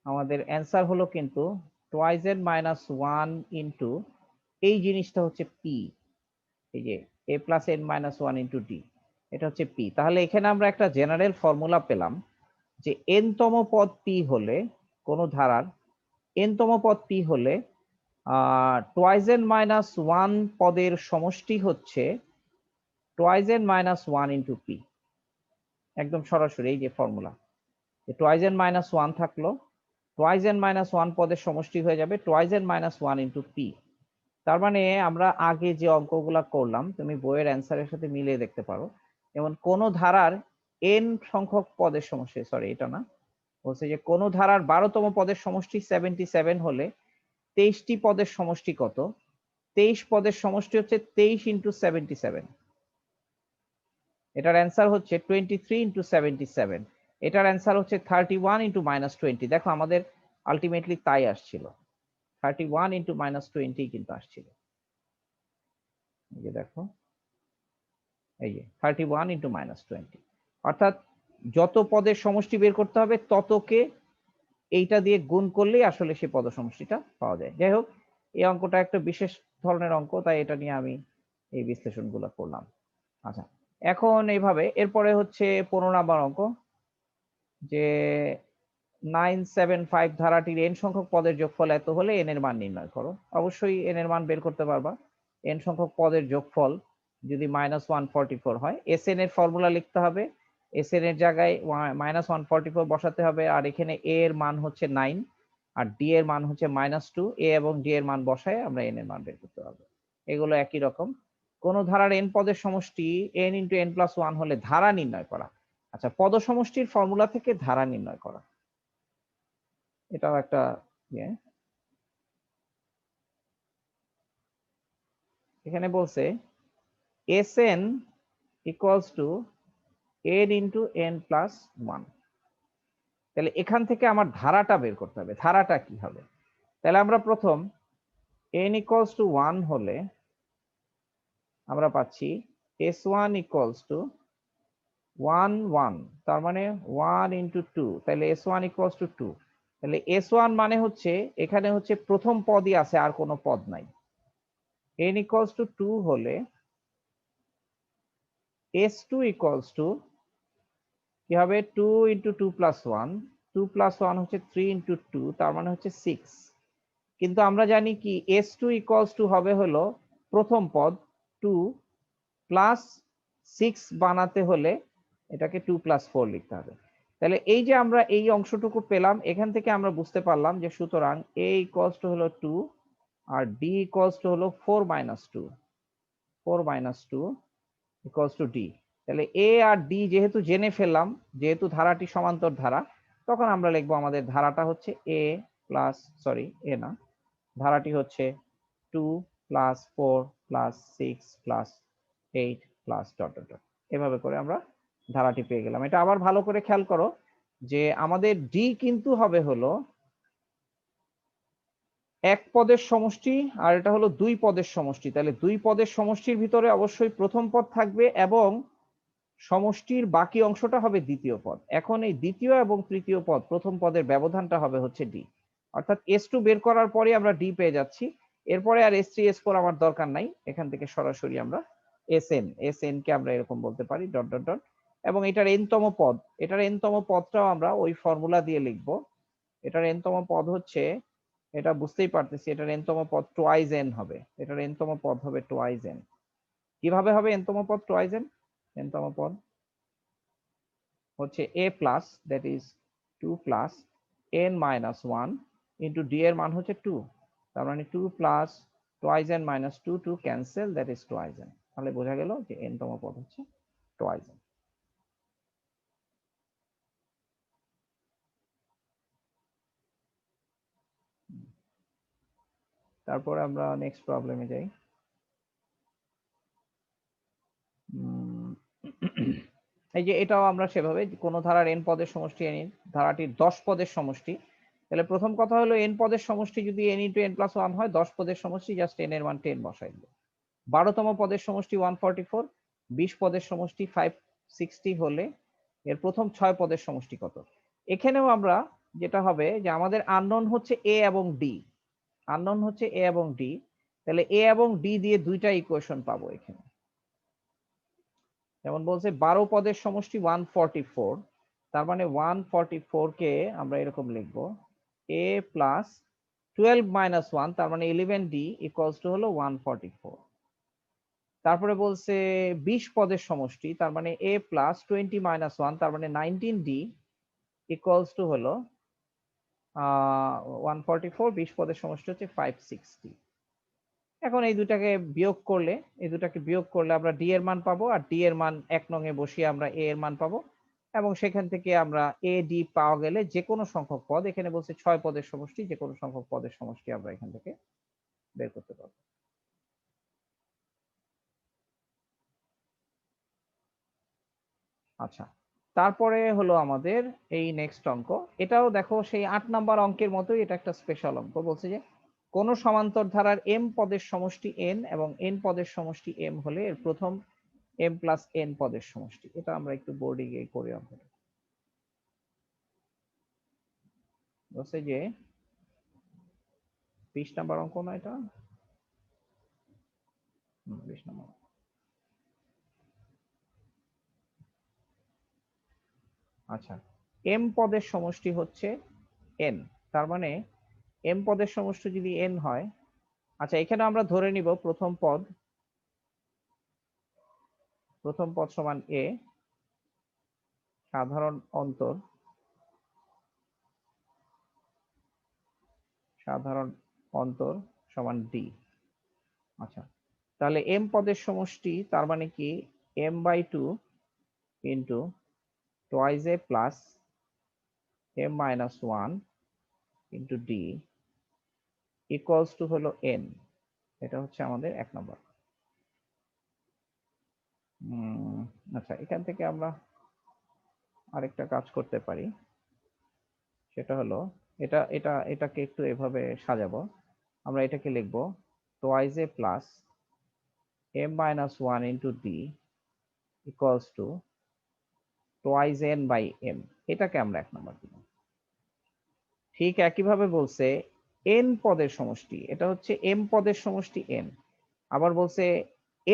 আমাদের অ্যান্সার হলো কিন্তু টুয়াইজ n মাইনাস 1 ইন্টু এই জিনিসটা হচ্ছে p, এই যে a plus n minus 1 into d, এটা হচ্ছে p। তাহলে এখানে আমরা একটা জেনারেল ফর্মুলা পেলাম যে n তম পদ p হলে, কোন ধারার n তম পদ p হলে টুয়াইজ n মাইনাস 1 পদের সমষ্টি হচ্ছে twice n minus 1 into p। একদম সরাসরি এই যে ফর্মুলা, টুয়াইজ n মাইনাস 1 থাকলো, টুয়াইজ n মাইনাস 1 পদের সমষ্টি হয়ে যাবে twice n minus 1 into p। তার মানে আমরা আগে যে অঙ্কগুলা করলাম তুমি বইয়ের অ্যান্সারের সাথে মিলিয়ে দেখতে পারো। যেমন কোন ধারার n সংখ্যক পদের সমষ্টি, সরি এটা না, বলছে যে কোন ধারার 12তম পদের সমষ্টি 77 হলে 23টি পদের সমষ্টি কত? 23 পদের সমষ্টি হচ্ছে 23 ইন্টু 77। এটার অ্যান্সার হচ্ছে 23 ইন্টু 77। এটার অ্যান্সার হচ্ছে 31 ইন্টু মাইনাস 20। দেখো আমাদের আলটিমেটলি তাই আসছিল, 31 ইন্টু মাইনাস 20 কিন্তু আসছিল। এই যে দেখো, এই যে 31 ইন্টু মাইনাস 20, অর্থাৎ যত পদের সমষ্টি বের করতে হবে ততকে এইটা দিয়ে গুণ করলেই আসলে সেই পদ সমষ্টিটা পাওয়া যায়। যাই হোক, এই অঙ্কটা একটা বিশেষ ধরনের অঙ্ক, তাই এটা নিয়ে আমি এই বিশ্লেষণগুলো করলাম। আচ্ছা, এখন এইভাবে এরপরে হচ্ছে 15 নাম্বার অঙ্ক, যে 975 ধারাটির n সংখ্যক পদের যোগফল এত হলে n এর মান নির্ণয় করো। অবশ্যই n এর মান বের করতে পারবা। n সংখ্যক পদের যোগফল যদি -144 হয়, Sn এর ফর্মুলা লিখতে হবে, Sn এর জায়গায় -144 বসাতে হবে, আর এখানে a এর মান হচ্ছে 9 আর d এর মান হচ্ছে -2। a এবং d এর মান বসায় আমরা n এর মান বের করতে পারবো। এগুলো একই রকম। কোন ধারার n পদের সমষ্টি n × n+1 হলে ধারা নির্ণয় করা। আচ্ছা, পদ সমষ্টির ফর্মুলা থেকে ধারা নির্ণয় করা, এটাও একটা ইয়ে। এখানে বলছে Sn equals to n × n+1। তাহলে এখান থেকে আমার ধারাটা বের করতে হবে। ধারাটা কি হবে? তাহলে আমরা প্রথম n equals to 1 হলে আমরা পাচ্ছি S1 equals to 1 1, তার মানে 1 × 2, তাহলে S1 equals to 2। তাহলে S1 মানে হচ্ছে এখানে হচ্ছে প্রথম পদই আছে, আর কোনো পদ নাই। n equals to 2 হলে S2 equals to কি হবে? 2 × 2 + 1, 2 + 1 হচ্ছে 3 × 2, তার মানে হচ্ছে 6। কিন্তু আমরা জানি কি S2 equals to হবে হলো প্রথম পদ 2 প্লাস 6 বানাতে হলে এটাকে 2 + 4 লিখতে হবে। তাহলে এই যে আমরা এই অংশটুকু পেলাম, এখান থেকে আমরা বুঝতে পারলাম যে সুতরাং a equals to হলো 2 আর d equals to হলো 4 - 2, 4 - 2 equals to d। তাহলে a আর d যেহেতু জেনে ফেললাম, যেহেতু ধারাটি সমান্তর ধারা, তখন আমরা লিখবো আমাদের ধারাটা হচ্ছে a প্লাস, সরি a না, ধারাটি হচ্ছে 2 + 4 + 6 + 8 + ডট ডট ডট। এভাবে করে আমরা ধারাটি পেয়ে গেলাম। এটা আবার ভালো করে খেয়াল করো যে আমাদের ডি কিন্তু হবে হলো এক পদের সমষ্টি, আর এটা হলো দুই পদের সমষ্টি। তাহলে দুই পদের সমষ্টির ভিতরে অবশ্যই প্রথম পদ থাকবে এবং সমষ্টির বাকি অংশটা হবে দ্বিতীয় পদ। এখন এই দ্বিতীয় এবং তৃতীয় পদ, প্রথম পদের ব্যবধানটা হবে হচ্ছে ডি। অর্থাৎ S2 বের করার পরে আমরা ডি পেয়ে যাচ্ছি। এরপরে আর S3 S4 আমার দরকার নাই, এখান থেকে সরাসরি আমরা SN কে আমরা এরকম বলতে পারি ডট ডট ডট। এবং এটার এনতম পদ, এটার এনতম পদটাও আমরা ওই ফর্মুলা দিয়ে লিখব। এটার এনতম পদ হচ্ছে, এটা বুঝতেই পারতেছি, এটার এনতম পদ টোয়াইজ এন হবে। এটার এনতম পদ হবে টোয়াইজ এন। কিভাবে হবে এনতম পদ টোয়াইজ এন? এনতম পদ হচ্ছে a plus, that is 2 plus n - 1 into d এর মান হচ্ছে 2, তার মানে 2 plus twice n - 2, 2 cancel, that is twice n। তাহলে বোঝা গেল যে n তম পদ হচ্ছে টোয়াইজ n। তারপরে আমরা নেক্সট প্রবলেমে যাই। এই যে এটাও আমরা সেভাবে, কোন ধারার n পদের সমষ্টি n, ধারাটির 10 পদের সমষ্টি। তাহলে প্রথম কথা হলো n পদের সমষ্টি যদি n × n+1 হয়, 10 পদের সমষ্টি জাস্ট n এর মান 10 বসাই দিল। 12তম পদের সমষ্টি 144, 20 পদের সমষ্টি 560 হলে এর প্রথম 6 পদের সমষ্টি কত? এখানেও আমরা যেটা হবে যে আমাদের আননোন হচ্ছে a এবং d, আননোন হচ্ছে a এবং d। তাহলে a এবং d দিয়ে দুইটা ইকুয়েশন পাবো এখানে। যেমন বলছে 12 পদের সমষ্টি 144, তার মানে 144 কে আমরা এরকম লিখবো a প্লাস 12 - 1, তার মানে 11d ইকুয়ালস টু হলো 144। তারপরে বলছে 20 পদের সমষ্টি, তার মানে a প্লাস 20 - 1, তার মানে 19d ইকুয়ালস টু হলো 144। 20 পদের সমষ্টি হচ্ছে 560। এখন এই দুটাকে বিয়োগ করলে, এই দুটাকে বিয়োগ করলে আমরা ডি এর মান পাবো, আর ডি এর মান 1 নং এ বসিয়ে আমরা এ এর মান পাবো। এবং সেখান থেকে আমরা এ ডি পাওয়া গেলে যে কোনো সংখ্যক পদ, এখানে বলছে 6 পদের সমষ্টি, যে কোনো সংখ্যক পদের সমষ্টি আমরা এখান থেকে বের করতে পারবো। আচ্ছা, তারপরে হলো আমাদের এই নেক্সট অঙ্ক। এটাও দেখো সেই 8 নাম্বার অঙ্কের মতোই, এটা একটা স্পেশাল অঙ্ক। বলছে যে কোন সমান্তর ধারার m পদের সমষ্টি n এবং n পদের সমষ্টি m হলে এর প্রথম m প্লাস n পদের সমষ্টি। এটা আমরা একটু বোর্ডে গিয়ে করি অঙ্কটা। বলছে যে 20 নাম্বার অঙ্ক না এটা? 20 নাম্বার। আচ্ছা, m পদের সমষ্টি হচ্ছে n, তার মানে m পদের সমষ্টি যদি n হয়, আচ্ছা এখানে আমরা ধরে নিব প্রথম পদ সমান a, সাধারণ অন্তর সমান d। আচ্ছা, তাহলে m পদের সমষ্টি তার মানে কি m/2 into twice a plus m-1 into d equals to হলো n। এটা হচ্ছে আমাদের 1 নম্বর। আচ্ছা, এখান থেকে আমরা আরেকটা কাজ করতে পারি, সেটা হলো এটাকে একটু এভাবে সাজাবো। আমরা এটাকে লিখবো twice a plus m-1 into d equals to twice n/m। এটাকে আমরা 1 নম্বর দিব। ঠিক একইভাবে বলছে n পদের সমষ্টি, এটা হচ্ছে m পদের সমষ্টি n, আবার বলছে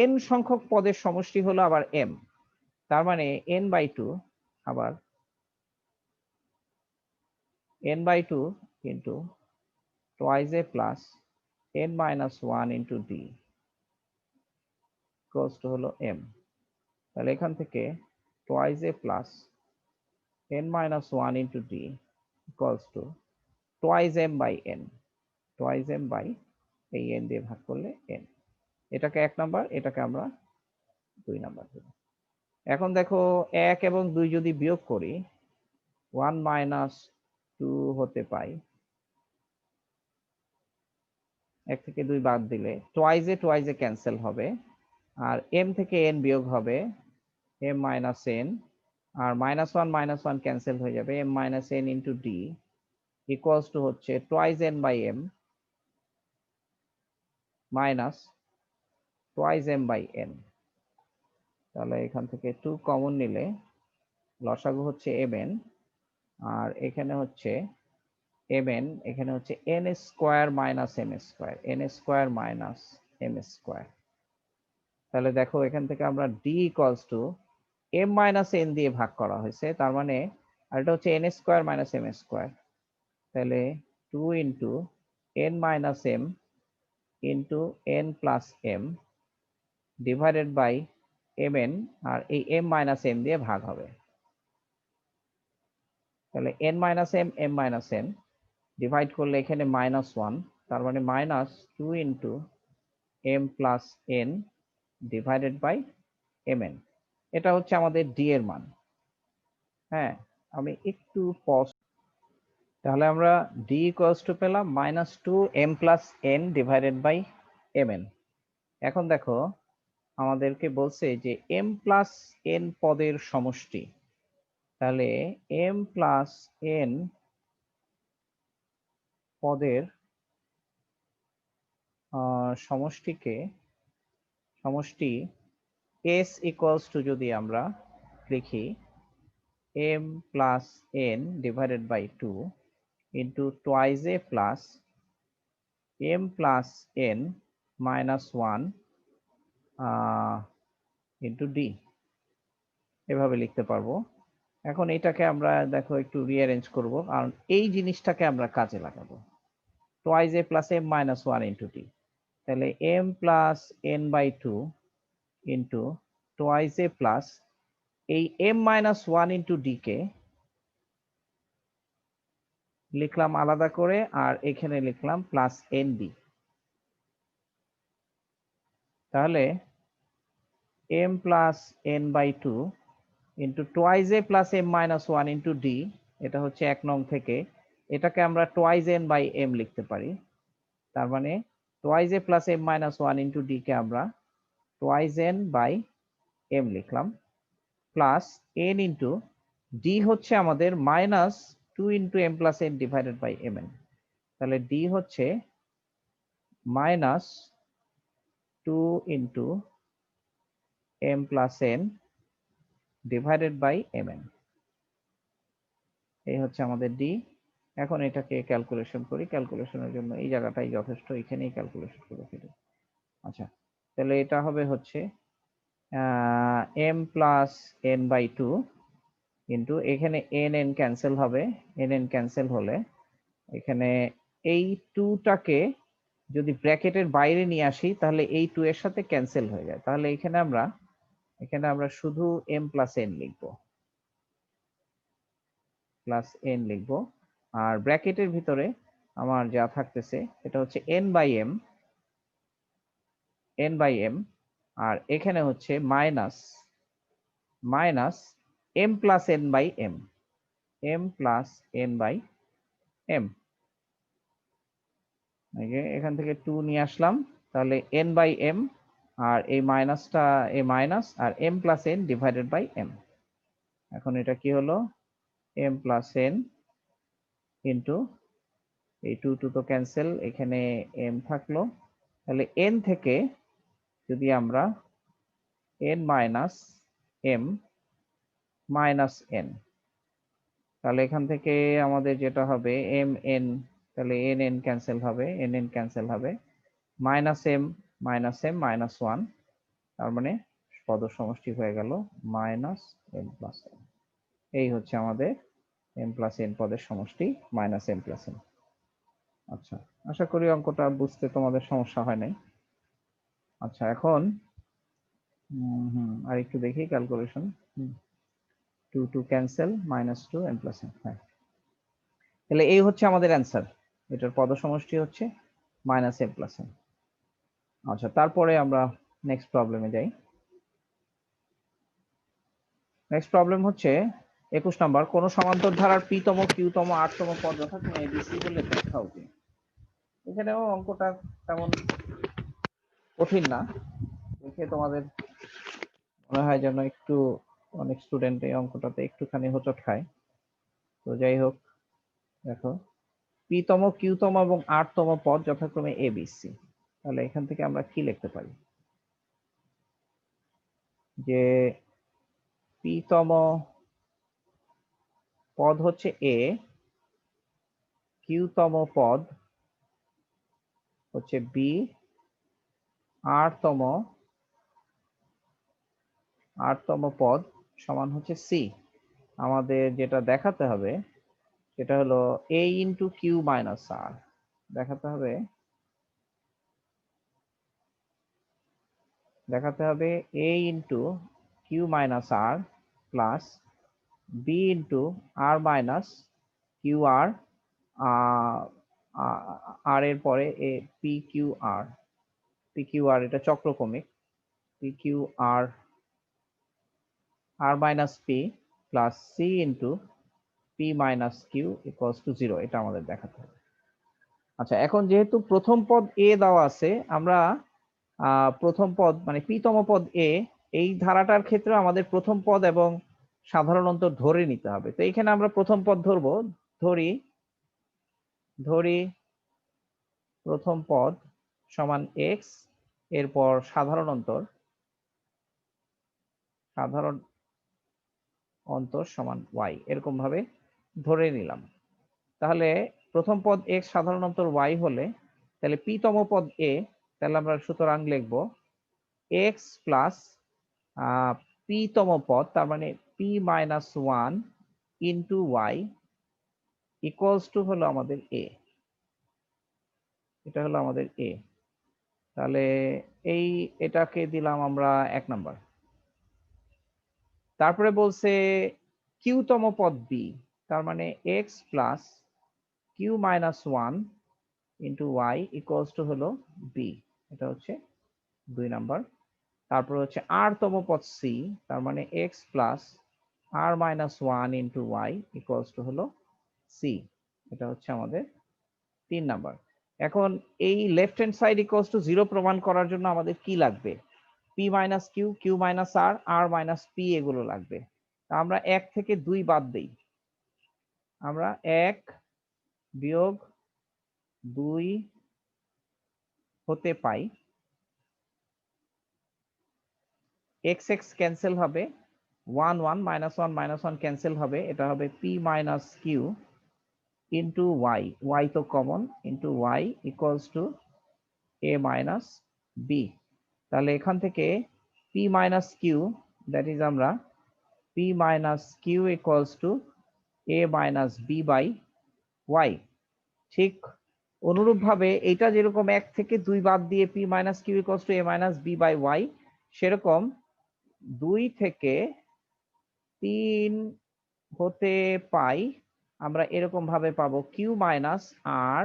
n সংখ্যক পদের সমষ্টি হলো আবার m, তার মানে n/2 আবার n/2 into twice a plus n-1 into d equals to হলো m। তাহলে এখান থেকে twice a plus n-1 into d equals to twice m/n, twice m by এই n দিয়ে ভাগ করলে n। এটাকে 1 নাম্বার, এটাকে আমরা 2 নাম্বার দেব। এখন দেখো 1 এবং 2 যদি বিয়োগ করি 1 মাইনাস 2 হতে পাই, 1 থেকে 2 বাদ দিলে টুয়াইস এ ক্যান্সেল হবে, আর m থেকে n বিয়োগ হবে m মাইনাস n, আর -1 ক্যান্সেল হয়ে যাবে m minus n into d equals to হচ্ছে twice n/m minus twice m/n। তাহলে এখান থেকে 2 কমন নিলে লসাগু হচ্ছে mn, আর এখানে হচ্ছে mn, এখানে হচ্ছে n square minus m square, n square minus m square. তাহলে দেখো এখান থেকে আমরা d equals two m minus n দিয়ে ভাগ করা হয়েছে, তার মানে আর এটা হচ্ছে n square minus m square, তাহলে 2 into n minus m into n plus m divided by mn, আর এই m মাইনাস m দিয়ে ভাগ হবে। তাহলে n minus m m minus n divide করলে এখানে -1, তার মানে -2 into m plus n divided by mn। এটা হচ্ছে আমাদের d এর মান। হ্যাঁ, আমি একটু পজ। তাহলে আমরা d ইকুয়ালস টু পেলাম -2m plus n divided by mn। এখন দেখো আমাদেরকে বলছে যে m প্লাস n পদের সমষ্টি, তাহলে m প্লাস n পদের সমষ্টি s ইকুয়ালস টু যদি আমরা লিখি m plus n divided by 2 into twice a plus m plus n minus 1 into d, এভাবে লিখতে পারবো। এখন এটাকে আমরা দেখো একটু রিঅ্যারেঞ্জ করব, কারণ এই জিনিসটাকে আমরা কাজে লাগাবো। Twice a plus m minus 1 into d, তাহলে m plus n/2 into twice a plus এই m মাইনাস 1 ইন্টু d কে লিখলাম আলাদা করে, আর এখানে লিখলাম প্লাস nd। তাহলে m plus n/2 into twice a plus m minus 1 into d, এটা হচ্ছে 1 নং থেকে, এটাকে আমরা টুয়াইস n বাই m লিখতে পারি। তার মানে twice a plus m minus 1 into d কে আমরা টুয়াইস n বাই m লিখলাম, প্লাস n ইন্টু d হচ্ছে আমাদের -2 into m plus n divided by mn। তাহলে d হচ্ছে -2 into m plus n divided by mn, এই হচ্ছে আমাদের d। এখন এটাকে ক্যালকুলেশন করি, ক্যালকুলেশনের জন্য এই জায়গাটাই যথেষ্ট, এখানেই ক্যালকুলেশন করে ফেলি। আচ্ছা, তাহলে এটা হবে হচ্ছে m প্লাস n/2 কিন্তু এখানে n ক্যান্সেল হবে, n ক্যান্সেল হলে এখানে এই 2টাকে যদি ব্র্যাকেটের বাইরে নিয়ে আসি তাহলে এই 2 এর সাথে ক্যান্সেল হয়ে যায়, তাহলে এখানে আমরা শুধু m প্লাস n লিখবো, প্লাস n লিখবো। আর ব্র্যাকেটের ভিতরে আমার যা থাকতেছে এটা হচ্ছে n by m n by m, আর এখানে হচ্ছে minus m plus n by m, m plus n by m। এখান থেকে 2 নিয়ে আসলাম, তাহলে n বাই m, আর এই মাইনাসটা এই মাইনাস, আর m plus n divided by m। এখন এটা কি হলো, m প্লাস n ইন্টু এই 2 2 তো ক্যান্সেল, এখানে m থাকলো, তাহলে n থেকে যদি আমরা n minus m minus n, তাহলে এখান থেকে আমাদের যেটা হবে m n, তাহলে n n ক্যান্সেল হবে, n n ক্যান্সেল হবে, মাইনাস m মাইনাস 1, তার মানে পদ সমষ্টি হয়ে গেল মাইনাস m প্লাস n। এই হচ্ছে আমাদের m প্লাস n পদের সমষ্টি মাইনাস m প্লাস n। আচ্ছা, আশা করি অঙ্কটা বুঝতে তোমাদের সমস্যা হয় নাই। আচ্ছা, এখন আর একটু দেখি calculation. 2 2 cancel, minus 2 m plus n। হ্যাঁ, তাহলে এই হচ্ছে আমাদের অ্যান্সার, এটার পদ সমষ্টি হচ্ছে মাইনাস m প্লাস n। আচ্ছা, তারপরে আমরা নেক্সট প্রবলেমে যাই। নেক্সট প্রবলেম হচ্ছে 21 নাম্বার, কোন সমান্তর ধারার p তম q তম r তম পদ যথাক্রমে abc বলে দেখাও যে। এখানেও অঙ্কটা তেমন কঠিন না, দেখে তোমাদের মনে হয় যেন একটু অনেক স্টুডেন্ট এই অঙ্কটাতে একটুখানি হোঁচট খায়। তো যাই হোক, দেখো p তম q তম এবং r তম পদ যথাক্রমে abc, তাহলে এখান থেকে আমরা কি লিখতে পারি, যে p তম পদ হচ্ছে a, q তম পদ হচ্ছে b, r তম পদ সমান হচ্ছে c। আমাদের যেটা দেখাতে হবে সেটা হলো a into Q minus r, দেখাতে হবে a into Q minus r plus b into r minus Q R, আর এর পরে এ পি কিউ আর, এটা চক্রক্রমিক, P Q R minus P plus C into P minus Q equals to 0, এটা আমাদের দেখাতে হবে। আচ্ছা, এখন যেহেতু প্রথম পদ এ দেওয়া আছে, আমরা প্রথম পদ মানে পি তম পদ এ, এই ধারাটার ক্ষেত্রে আমাদের প্রথম পদ এবং সাধারণ অন্তর ধরে নিতে হবে। তো এখানে আমরা প্রথম পদ ধরবো, ধরি প্রথম পদ সমান x, এরপর সাধারণ অন্তর সমান y, এরকম ভাবে ধরে নিলাম। তাহলে প্রথম পদ x সাধারণ অন্তর y হলে, তাহলে p তম পদ a, তাহলে আমরা সুতরাং লিখব x প্লাস p তম পদ, তার মানে p minus 1 into y equals to হলো আমাদের a, এটা হলো আমাদের a। তাহলে এটাকে দিলাম আমরা 1 নাম্বার। তারপরে বলছে কিউ তম পদ b, তার মানে x plus q minus 1 into y equals to হলো b, এটা হচ্ছে 2 নাম্বার। তারপর হচ্ছে r তম পদ c, তার মানে x plus r minus 1 into y equals to হলো c, এটা হচ্ছে আমাদের 3 নাম্বার। এখন এই left hand side equals to 0 প্রমাণ করার জন্য আমাদের কি লাগবে, p minus q, q minus r minus p, এগুলো লাগবে। তা আমরা 1 থেকে 2 বাদ দেই, আমরা 1 বিয়োগ 2 হতে পাই, x x ক্যান্সেল হবে, 1 1 মাইনাস 1 মাইনাস 1 ক্যান্সেল হবে, এটা হবে p minus q into y, y তো common, into y equals to a minus b। তাহলে এখান থেকে p minus q, that is আমরা p minus Q equals to a minus b by y। ঠিক অনুরূপভাবে এটা যেরকম 1 থেকে 2 বাদ দিয়ে p minus Q equals to a minus b by y, সেরকম 2 থেকে 3 হতে পাই আমরা এরকম ভাবে পাবো q minus r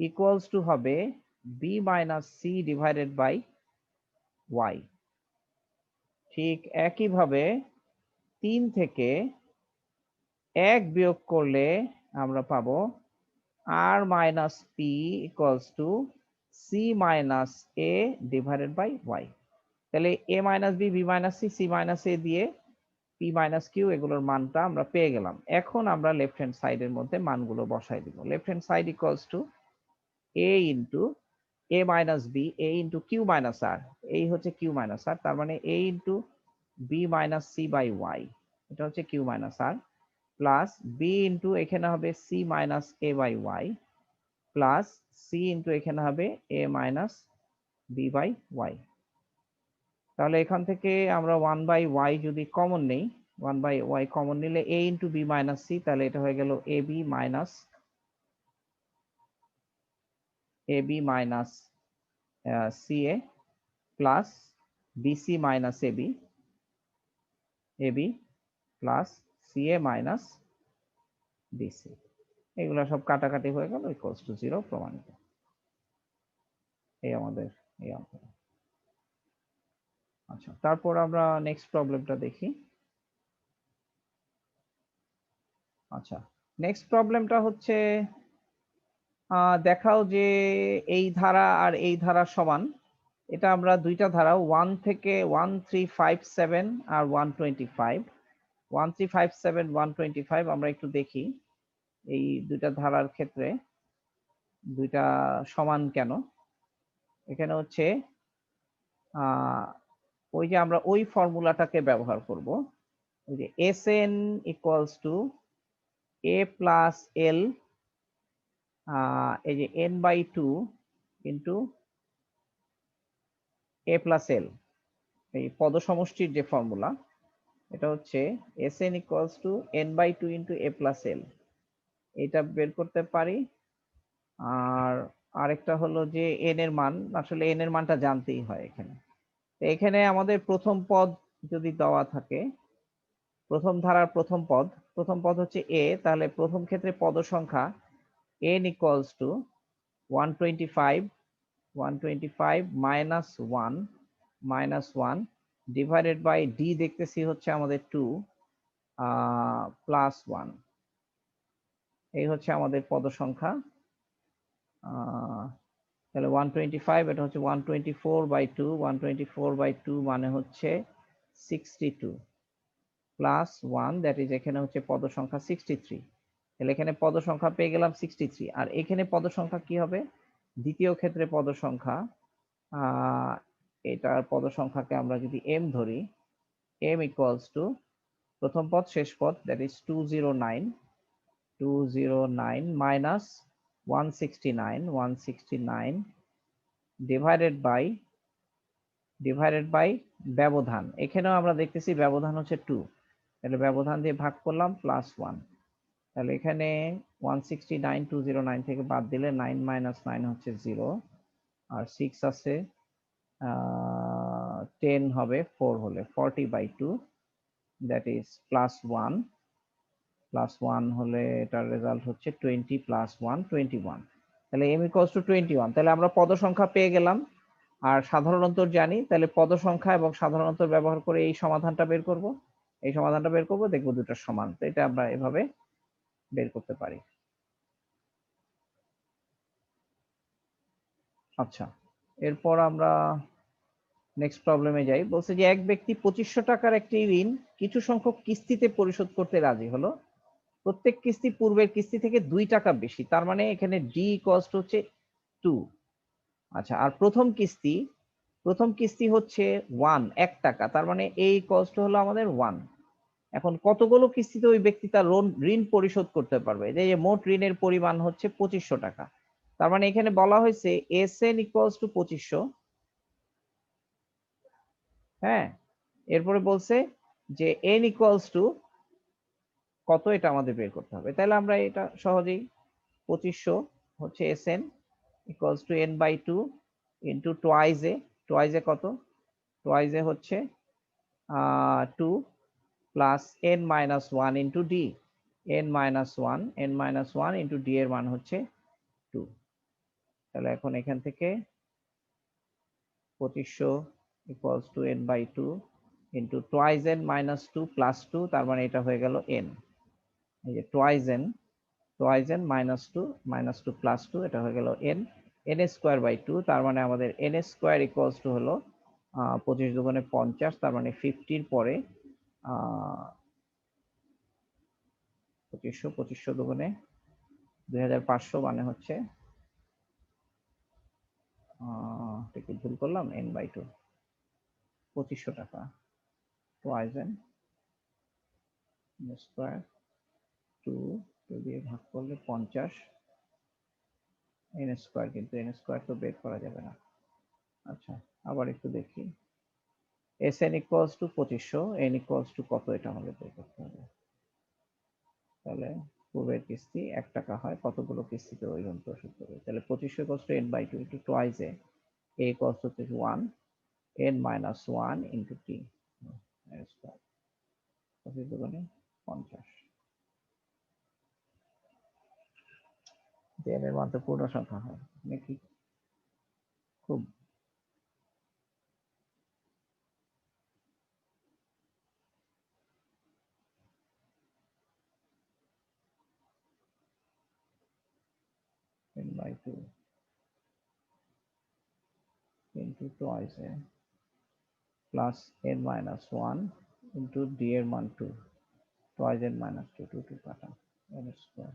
equals to হবে B minus C divided by Y. ঠিক একইভাবে 3 থেকে 1 বিয়োগ করলে আমরা পাবো R minus P equals to C minus A divided by Y. তাহলে A minus B, B minus C, C minus A দিয়ে পি মাইনাস কিউ এগুলোর মানটা আমরা পেয়ে গেলাম। এখন আমরা লেফট হ্যান্ড সাইডের মধ্যে মানগুলো বসাই দিব। Left hand side equals to A into A minus B, A into Q minus R, এই হচ্ছে কিউ মাইনাস আর, তার মানে A into B minus C by Y, এটা হচ্ছে Q minus R, plus B into এখানে হবে C minus A by Y, plus C into এখানে হবে A minus B by Y. তাহলে এখান থেকে আমরা 1 বাই ওয়াই যদি কমন নেই, 1 বাই ওয়াই কমন নিলে A into B minus C, তাহলে এটা হয়ে গেল A B minus C A plus BC minus AB plus C A minus BC. এগুলো সব কাটাকাটি হয়ে গেল, ইকুয়ালস টু 0 প্রমাণিত। এই আমাদের এই অঙ্কটা। আচ্ছা, তারপর আমরা নেক্সট প্রবলেমটা দেখি। আচ্ছা, নেক্সট প্রবলেমটা হচ্ছে দেখাও যে এই ধারা আর এই ধারা সমান। এটা আমরা দুইটা ধারা 1 থেকে 1357 আর 125, 1357 125 আমরা একটু দেখি এই দুইটা ধারার ক্ষেত্রে দুইটা সমান কেন। এখানে হচ্ছে ওই যে আমরা ওই ফর্মুলাটাকে ব্যবহার করব, ওই যে Sn equals to a plus L, এই যে n by 2 into a plus L, এই পদ সমষ্টির যে ফর্মুলা, এটা হচ্ছে Sn equals to n by 2 into a plus L, এটা বের করতে পারি। আর আরেকটা হলো যে n এর মান, আসলে n এর মানটা জানতেই হয় এখানে। এখানে আমাদের প্রথম পদ যদি দেওয়া থাকে, প্রথম ধারার প্রথম পদ হচ্ছে a, তাহলে প্রথম ক্ষেত্রে পদ সংখ্যা n equals to 125 minus 1 divided by d দেখতেছি হচ্ছে আমাদের 2 প্লাস 1, এই হচ্ছে আমাদের পদ সংখ্যা। তাহলে 125, এটা হচ্ছে 124/2, 124/2 মানে হচ্ছে 62 প্লাস 1, দ্যাট ইজ এখানে হচ্ছে পদ সংখ্যা 63। তাহলে এখানে পদ সংখ্যা পেয়ে গেলাম 63। আর এখানে পদ সংখ্যা কি হবে? দ্বিতীয় ক্ষেত্রে পদ সংখ্যা, এটার পদ সংখ্যাকে আমরা যদি m ধরি, m ইকুয়ালস টু প্রথম পদ শেষ পদ, that is 209 minus 169 divided by ব্যবধান। এখানেও আমরা দেখতেছি ব্যবধান হচ্ছে 2, তাহলে ব্যবধান দিয়ে ভাগ করলাম প্লাস 1। তাহলে এখানে 169 209 থেকে বাদ দিলে 9 মাইনাস 9 হচ্ছে 0, আর 6 আছে 10 হবে 4 হলে 40/2, দ্যাট ইজ প্লাস 1 হলে এটার রেজাল্ট হচ্ছে 20 প্লাস 1 21। তাহলে m ইকুয়ালস টু 21। তাহলে আমরা পদ সংখ্যা পেয়ে গেলাম আর সাধারণ অন্তর জানি, তাহলে পদ সংখ্যা এবং সাধারণ অন্তর ব্যবহার করে এই সমাধানটা বের করব, দেখবো দুটো সমান। তো এটা আমরা এভাবে বের করতে পারি। আচ্ছা, এরপর আমরা নেক্সট প্রবলেমে যাই। বলছে যে এক ব্যক্তি 2500 টাকার একটি ঋণ কিছু সংখ্যক কিস্তিতে পরিশোধ করতে রাজি হলো। প্রত্যেক কিস্তি পূর্বের কিস্তি থেকে 2 টাকা বেশি, তার মানে এখানে ডি কস্ট হচ্ছে 2। আচ্ছা, আর প্রথম কিস্তি হচ্ছে 1 টাকা, তার মানে এই কস্ট হলো আমাদের 1। এখন কতগুলো কিস্তিতে ওই ব্যক্তি তার ঋণ পরিশোধ করতে পারবে? এই যে মোট ঋণের পরিমাণ হচ্ছে 2500 টাকা, তার মানে এখানে বলা হয়েছে Sn ইকুয়ালস টু 2500। হ্যাঁ, এরপরে বলছে যে n ইকুয়ালস টু কত, এটা আমাদের বের করতে হবে। তাহলে আমরা এটা সহজেই 2500 হচ্ছে Sn equals to n by 2 into টোয়াইজে কত, টোয়াইজে হচ্ছে 2 plus n minus 1 into D, n minus 1 into D এর মান হচ্ছে 2। তাহলে এখন এখান থেকে 2500 equals to n by 2 into twice n minus 2 plus 2, তার মানে এটা হয়ে গেল n। এই যে টুয়াইস n মাইনাস 2 প্লাস 2, এটা হয়ে গেল n স্কোয়ার বাই 2, তার মানে আমাদের n স্কোয়ার ইকুয়ালস টু হলো 25 দুগুণে 50, তার মানে 50 পরে 2500 দুগুণে 2500, মানে হচ্ছে কি ভুল করলাম, n বাই 2 2500 টাকা। টুয়াইস n স্কোয়ার 2 দিয়ে ভাগ করলে 50 n স্কোয়ার, কিন্তু n স্কোয়ার তো বের করা যাবে না। আচ্ছা, আবার একটু দেখি। Sn equals two 2500, n equals two কত, এটা আমাদের বের করতে হবে। তাহলে পূর্বের কিস্তি 1 টাকা হয়, কতগুলো কিস্তিতে ওই রকম পরিশোধ করবে। তাহলে 2500 equals to n by 2 into twice a equals to 1 n minus 1 into t square, 25 দুগুণে 50। n এর মান তো পূর্ণ সংখ্যা হয় নাকি? খুব n by 2 into twice a plus n minus 1 into d এর মান 2, twice n minus 2, 2 কাটা n স্কোয়ার।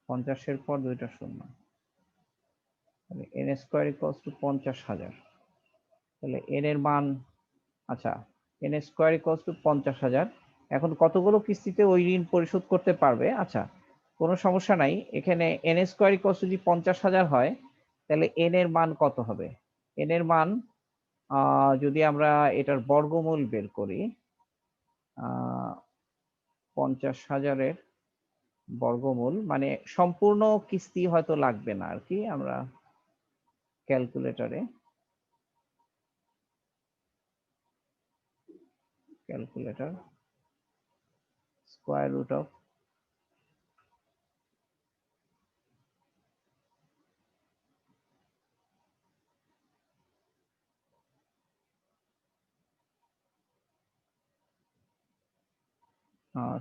পঞ্চাশের পর দুইটা শূন্য, তাহলে n স্কোয়ার ইকুয়ালস টু 50,000। তাহলে n এর মান, আচ্ছা, n স্কোয়ার ইকুয়ালস টু 50,000। এখন কতগুলো কিস্তিতে ওই ঋণ পরিশোধ করতে পারবে? আচ্ছা, কোনো সমস্যা নাই। এখানে n স্কোয়ার ইকুয়ালস টু যদি 50,000 হয়, তাহলে n এর মান কত হবে? n এর মান যদি আমরা এটার বর্গমূল বের করি, 50,000-এর বর্গমূল, মানে সম্পূর্ণ কিস্তি হয়তো লাগবে না আর কি। আমরা calculator square root of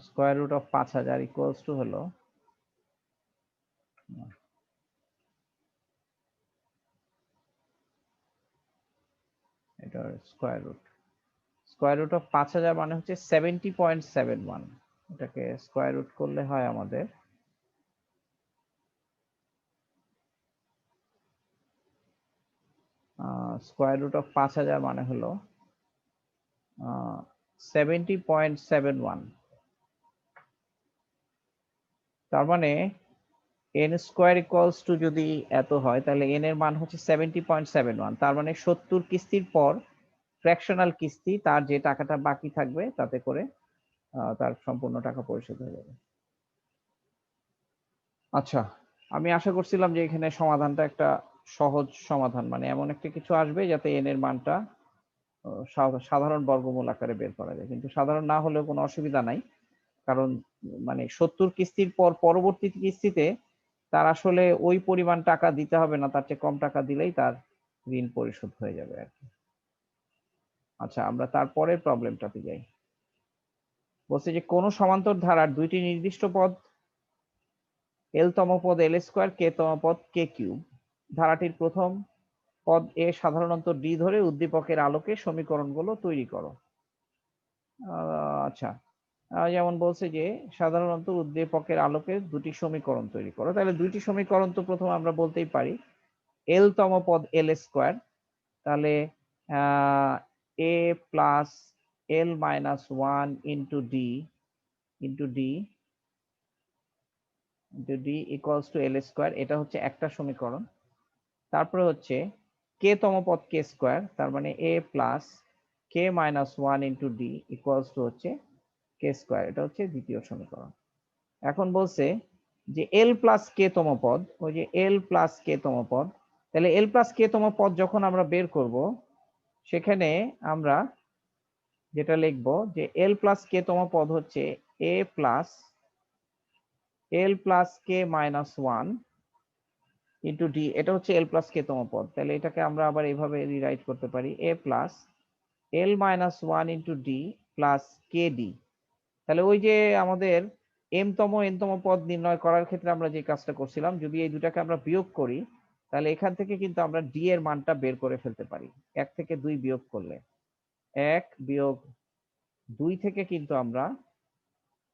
square root of 5,000 equals to হলো এটার স্কোয়ার রুট অফ 5,000 মানে হচ্ছে 70.71। এটাকে স্কোয়ার রুট করলে হয় আমাদের স্কোয়ার রুট অফ 5,000 মানে হলো 70.71। তার মানে n স্কোয়ার ইকুয়ালস টু যদি এত হয়, তাহলে n এর মান হচ্ছে 70.71। তার মানে 70 কিস্তির পর ফ্র্যাকশনাল কিস্তি, তার যে টাকাটা বাকি থাকবে তাতে করে তার সম্পূর্ণ টাকা পরিশোধ হয়ে যাবে। আচ্ছা, আমি আশা করছিলাম যে এখানে সমাধানটা একটা সহজ সমাধান, মানে এমন একটা কিছু আসবে যাতে n এর মানটা সাধারণ বর্গমূল আকারে বের করা যায়। কিন্তু সাধারণ না হলেও কোনো অসুবিধা নাই, কারণ মানে 70 কিস্তির পর পরবর্তী কিস্তিতে তার আসলে ওই পরিমাণ টাকা দিতে হবে না, তার চেয়ে কম টাকা দিলেই তার ঋণ পরিশোধ হয়ে যাবে আর কি। আচ্ছা, আমরা তারপরের প্রবলেমটাতে যাই। বলছে যে কোন সমান্তর ধারার দুইটি নির্দিষ্ট পদ এল তম পদ এল স্কোয়ার, কে তম পদ কে কিউব, ধারাটির প্রথম পদ এ সাধারণত ডি ধরে উদ্দীপকের আলোকে সমীকরণগুলো তৈরি করো। আচ্ছা, যেমন বলছে যে সাধারণত উদ্দীপকের আলোকে দুটি সমীকরণ তৈরি করো। তাহলে দুইটি সমীকরণ তো প্রথম আমরা বলতেই পারি এল তম পদ এল স্কোয়ার, তাহলে A plus L minus 1 into D equals to L square, এটা হচ্ছে একটা সমীকরণ। তারপরে হচ্ছে কে তম পদ কে স্কোয়ার, তার মানে A plus K minus 1 into D equals to হচ্ছে কে স্কোয়ার, এটা হচ্ছে দ্বিতীয় সমীকরণ। এখন বলছে যে এল প্লাস কে তম পদ, ওই যে এল প্লাস কে তম পদ, তাহলে এল প্লাস কে তম পদ যখন আমরা বের করব, সেখানে আমরা যেটা লিখবো যে এল প্লাস কে তম পদ হচ্ছে এ plus L plus K minus one into D, এটা হচ্ছে এল প্লাস কে তম পদ। তাহলে এটাকে আমরা আবার এইভাবে রিরাইট করতে পারি, A plus L minus one into D plus K D. তাহলে ওই যে আমাদের এম তম এন তম পদ নির্ণয় করার ক্ষেত্রে আমরা যে কাজটা করছিলাম, যদি এই দুটাকে আমরা বিয়োগ করি তাহলে এখান থেকে কিন্তু আমরা ডি এর মানটা বের করে ফেলতে পারি। 1 থেকে 2 বিয়োগ করলে 1 বিয়োগ 2 থেকে কিন্তু আমরা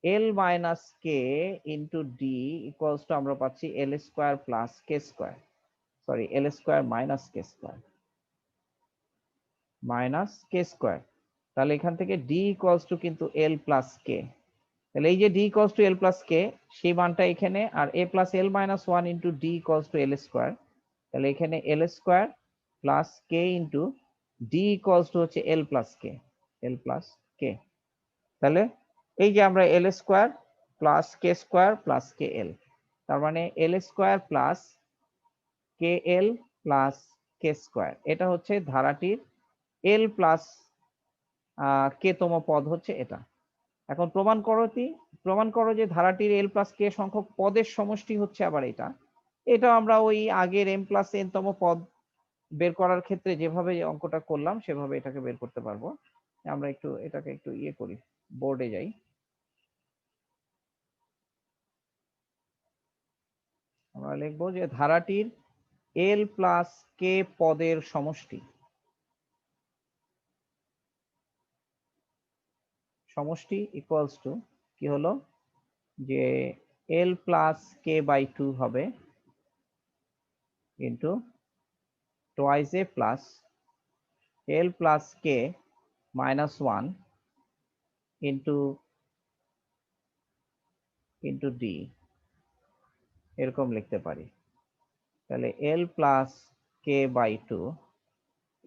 L minus K into D equals to আমরা পাচ্ছি L square plus K square, sorry L square minus K square, minus K square. তাহলে এখান থেকে ডি ইকুয়ালস টু কিন্তু এল প্লাস কে। তাহলে এই যে D equals to L plus K সেই মানটা এখানে, আর A plus L minus one into D equals to L square. তাহলে এখানে L square plus K into D equals to হচ্ছে এল প্লাস কে, এল প্লাস কে। তাহলে এই যে আমরা L square plus K square plus কে এল, তার মানে এল স্কোয়ার প্লাস কে এল প্লাস কে স্কোয়ার, এটা হচ্ছে ধারাটির এল প্লাস কে তম পদ হচ্ছে এটা। এখন প্রমাণ করো যে ধারাটির এল প্লাস কে সংখ্যক পদের সমষ্টি হচ্ছে আবার এটা। এটা আমরা ওই আগের এম প্লাস এন তম পদ বের করার ক্ষেত্রে যেভাবে অঙ্কটা করলাম সেভাবে এটাকে বের করতে পারবো। আমরা একটু এটাকে একটু ইয়ে করি, বোর্ডে যাই। আমরা লিখবো যে ধারাটির এল প্লাস কে পদের সমষ্টি, সমষ্টি ইকুয়ালস টু কি হলো যে এল প্লাস কে বাই 2 হবে into twice A plus L plus K minus one into into D, এরকম লিখতে পারি। তাহলে L plus K by 2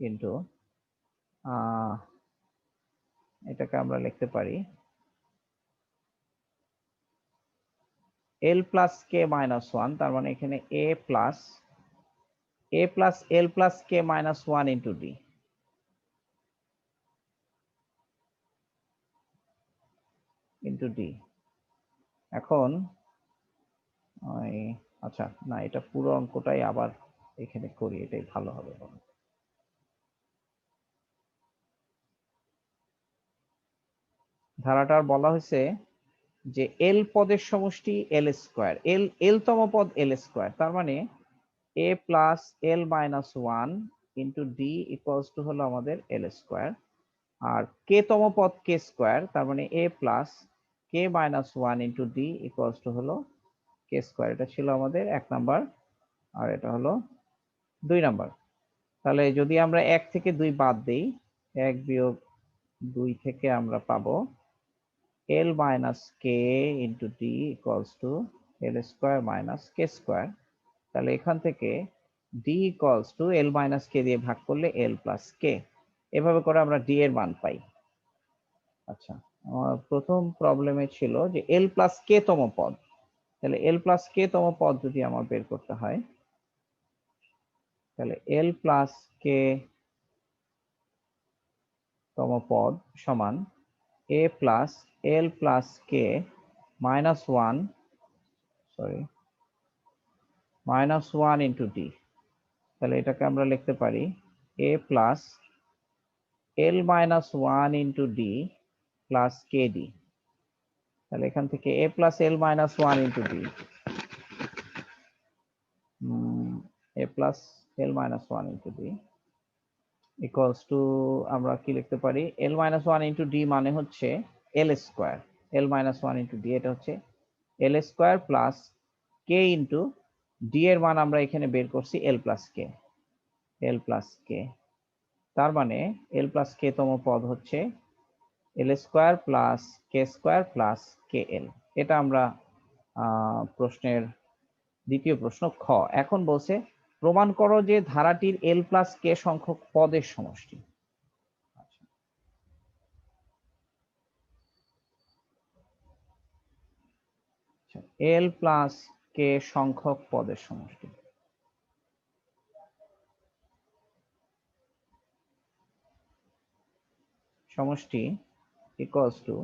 into এটাকে আমরা লিখতে পারি L plus K minus one, তার মানে এখানে A plus L plus K minus one into D into D. এখন আচ্ছা না, এটা পুরো অঙ্কটাই আবার এখানে করি, এটাই ভালো হবে। ধারাটার বলা হয়েছে যে এল পদের সমষ্টি এল স্কোয়ার, এল তম পদ এল স্কোয়ার, তার মানে A plus L minus one into D equals to হলো আমাদের এল স্কোয়ার, আর কে তম পদ কে স্কোয়ার, তার মানে A plus K minus one into D equals to হলো কে স্কোয়ার। এটা ছিল আমাদের 1 নাম্বার, আর এটা হলো 2 নাম্বার। তাহলে যদি আমরা 1 থেকে 2 বাদ দিই, 1 বিয়োগ 2 থেকে আমরা পাবো L minus K into D equals to L square minus K square. তাহলে এখান থেকে D equals to L minus K দিয়ে ভাগ করলে এল প্লাস কে, এভাবে করে আমরা ডি এর মান পাই। আচ্ছা, আমার প্রথম প্রবলেমে ছিল যে এল প্লাস কে তম পদ, তাহলে এল প্লাস কে তম পদ যদি আমার বের করতে হয় তাহলে এল প্লাস কে তম পদ সমান A plus L plus K minus one, sorry minus one into D. তাহলে এটাকে আমরা লিখতে পারি A plus L minus one into D plus K D. তাহলে এখান থেকে A plus L minus one into D, A plus L minus one into D equals to আমরা কি লিখতে পারি, L minus one into D মানে হচ্ছে L square, L minus one into D এটা হচ্ছে L square plus K into D এর মান আমরা এখানে বের করছি এল প্লাস কে, এল প্লাস কে, তার মানে এল প্লাস কে তম পদ হচ্ছে L square plus K square plus কে এল। এটা আমরা প্রশ্নের দ্বিতীয় প্রশ্ন খ। এখন বলছে প্রমাণ করো যে ধারাটির এল প্লাস কে সংখ্যক পদের সমষ্টি। এল প্লাস কে সংখ্যক পদের সমষ্টি, সমষ্টি ইকুয়ালস টু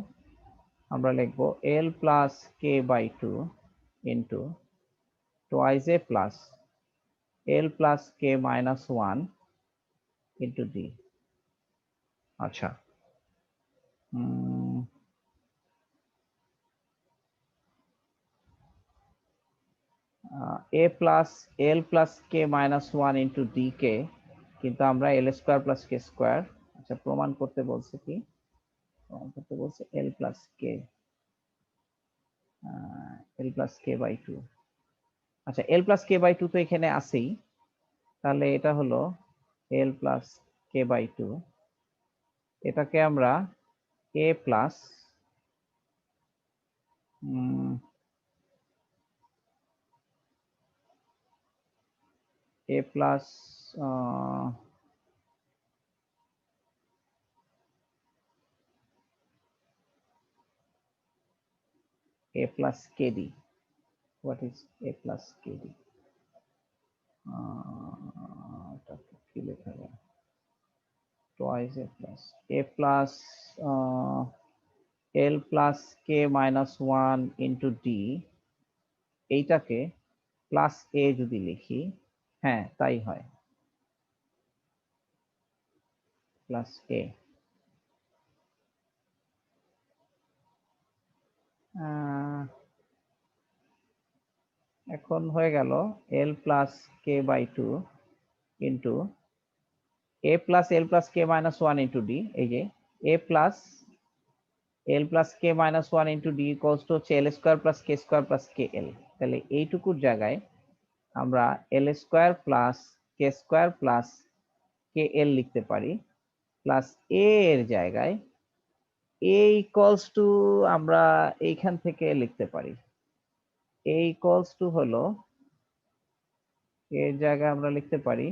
আমরা লিখবো L plus K by two into twice A plus L plus K minus one into D. আচ্ছা, A plus L plus K minus one into D কে কিন্তু আমরা L square plus K square, আচ্ছা প্রমাণ করতে বলছে কি, প্রমাণ করতে বলছে L plus K by two. আচ্ছা L plus K by two তো এখানে আছেই, তাহলে এটা হলো L plus K by two, এটাকে আমরা এ plus A plus a plus kd. What is a plus kd? কি লেখা যায়? Twice a plus l plus k minus 1 into d, এইটাকে প্লাস a যদি লিখি, হ্যাঁ তাই হয়, প্লাস a। এখন হয়ে গেল l plus k by 2 into a plus l plus k minus 1 into d, এই যে a plus l plus k minus 1 into d equals to হচ্ছে l square plus k square plus kl। তাহলে এইটুকুর জায়গায় আমরা l square plus k square plus kl লিখতে পারি, plus a এর জায়গায় a equals to আমরা এইখান থেকে লিখতে পারি, a equals to হলো এর জায়গায় আমরা লিখতে পারি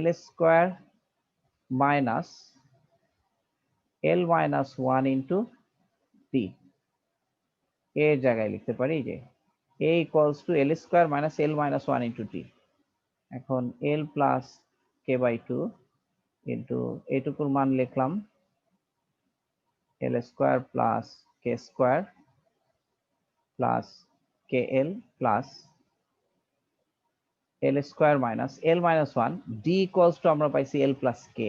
l square minus l minus 1 into d, এর জায়গায় লিখতে পারি যে a equals to l square minus l minus 1 into d। এখন l plus k by 2 into এইটুকুর মান লিখলাম l square plus k square plus kl plus l square minus l minus 1 d equals to আমরা পাইছি l plus k,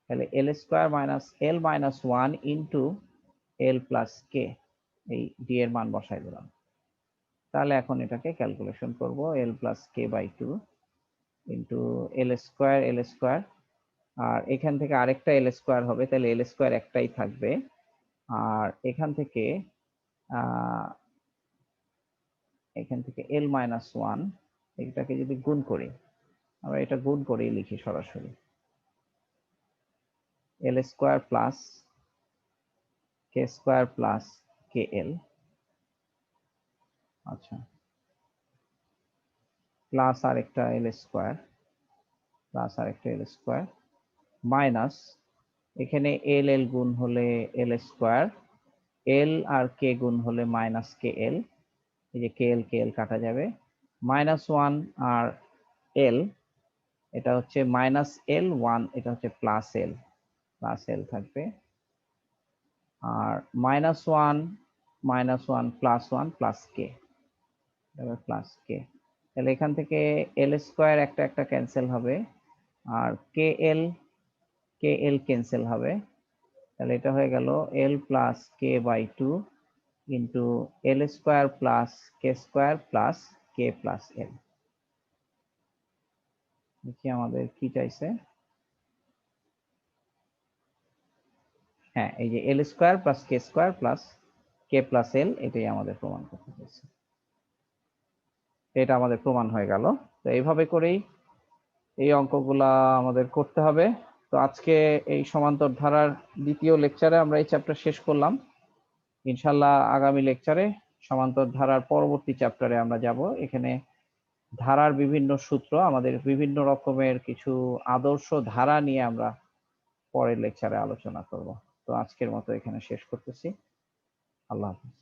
তাহলে l square minus l minus 1 into l plus k, এই d এর মান বসাই দিলাম। তাহলে এখন এটাকে ক্যালকুলেশন করব l plus k by 2 into l square, আর এখান থেকে আরেকটা l square হবে, তাহলে l square একটাই থাকবে, আর এখান থেকে l minus 1 এটাকে যদি গুণ করি, আমরা এটা গুণ করে লিখি সরাসরি l square plus k square plus kl, আচ্ছা প্লাস আরেকটা l square, প্লাস আরেকটা l square মাইনাস এখানে l l গুণ হলে l square, l আর k গুণ হলে মাইনাস kl, এই যে kl কাটা যাবে, মাইনাস 1 আর l, এটা হচ্ছে মাইনাস l 1, এটা হচ্ছে প্লাস l থাকবে, আর minus 1 plus 1 plus k, plus k, তাহলে এখান থেকে l স্কয়ার একটা একটা ক্যান্সেল হবে, আর kl ক্যান্সেল হবে, তাহলে এটা হয়ে গেল l plus k by 2 into l square plus k square plus k plus l। দেখি আমাদের কি চাইছে, হ্যাঁ এই যে l square plus k square plus k plus l, এটাই আমাদের প্রমাণ করতে চাইছে, এটা আমাদের প্রমাণ হয়ে গেল। তো এইভাবে করেই এই অঙ্কগুলা আমাদের করতে হবে। তো আজকে এই সমান্তর ধারার দ্বিতীয় লেকচারে আমরা এই চ্যাপ্টার শেষ করলাম। ইনশাল্লাহ আগামী লেকচারে সমান্তর ধারার পরবর্তী চ্যাপ্টারে আমরা যাব। এখানে ধারার বিভিন্ন সূত্র, আমাদের বিভিন্ন রকমের কিছু আদর্শ ধারা নিয়ে আমরা পরের লেকচারে আলোচনা করব। তো আজকের মতো এখানে শেষ করতেছি। আল্লাহ হাফেজ।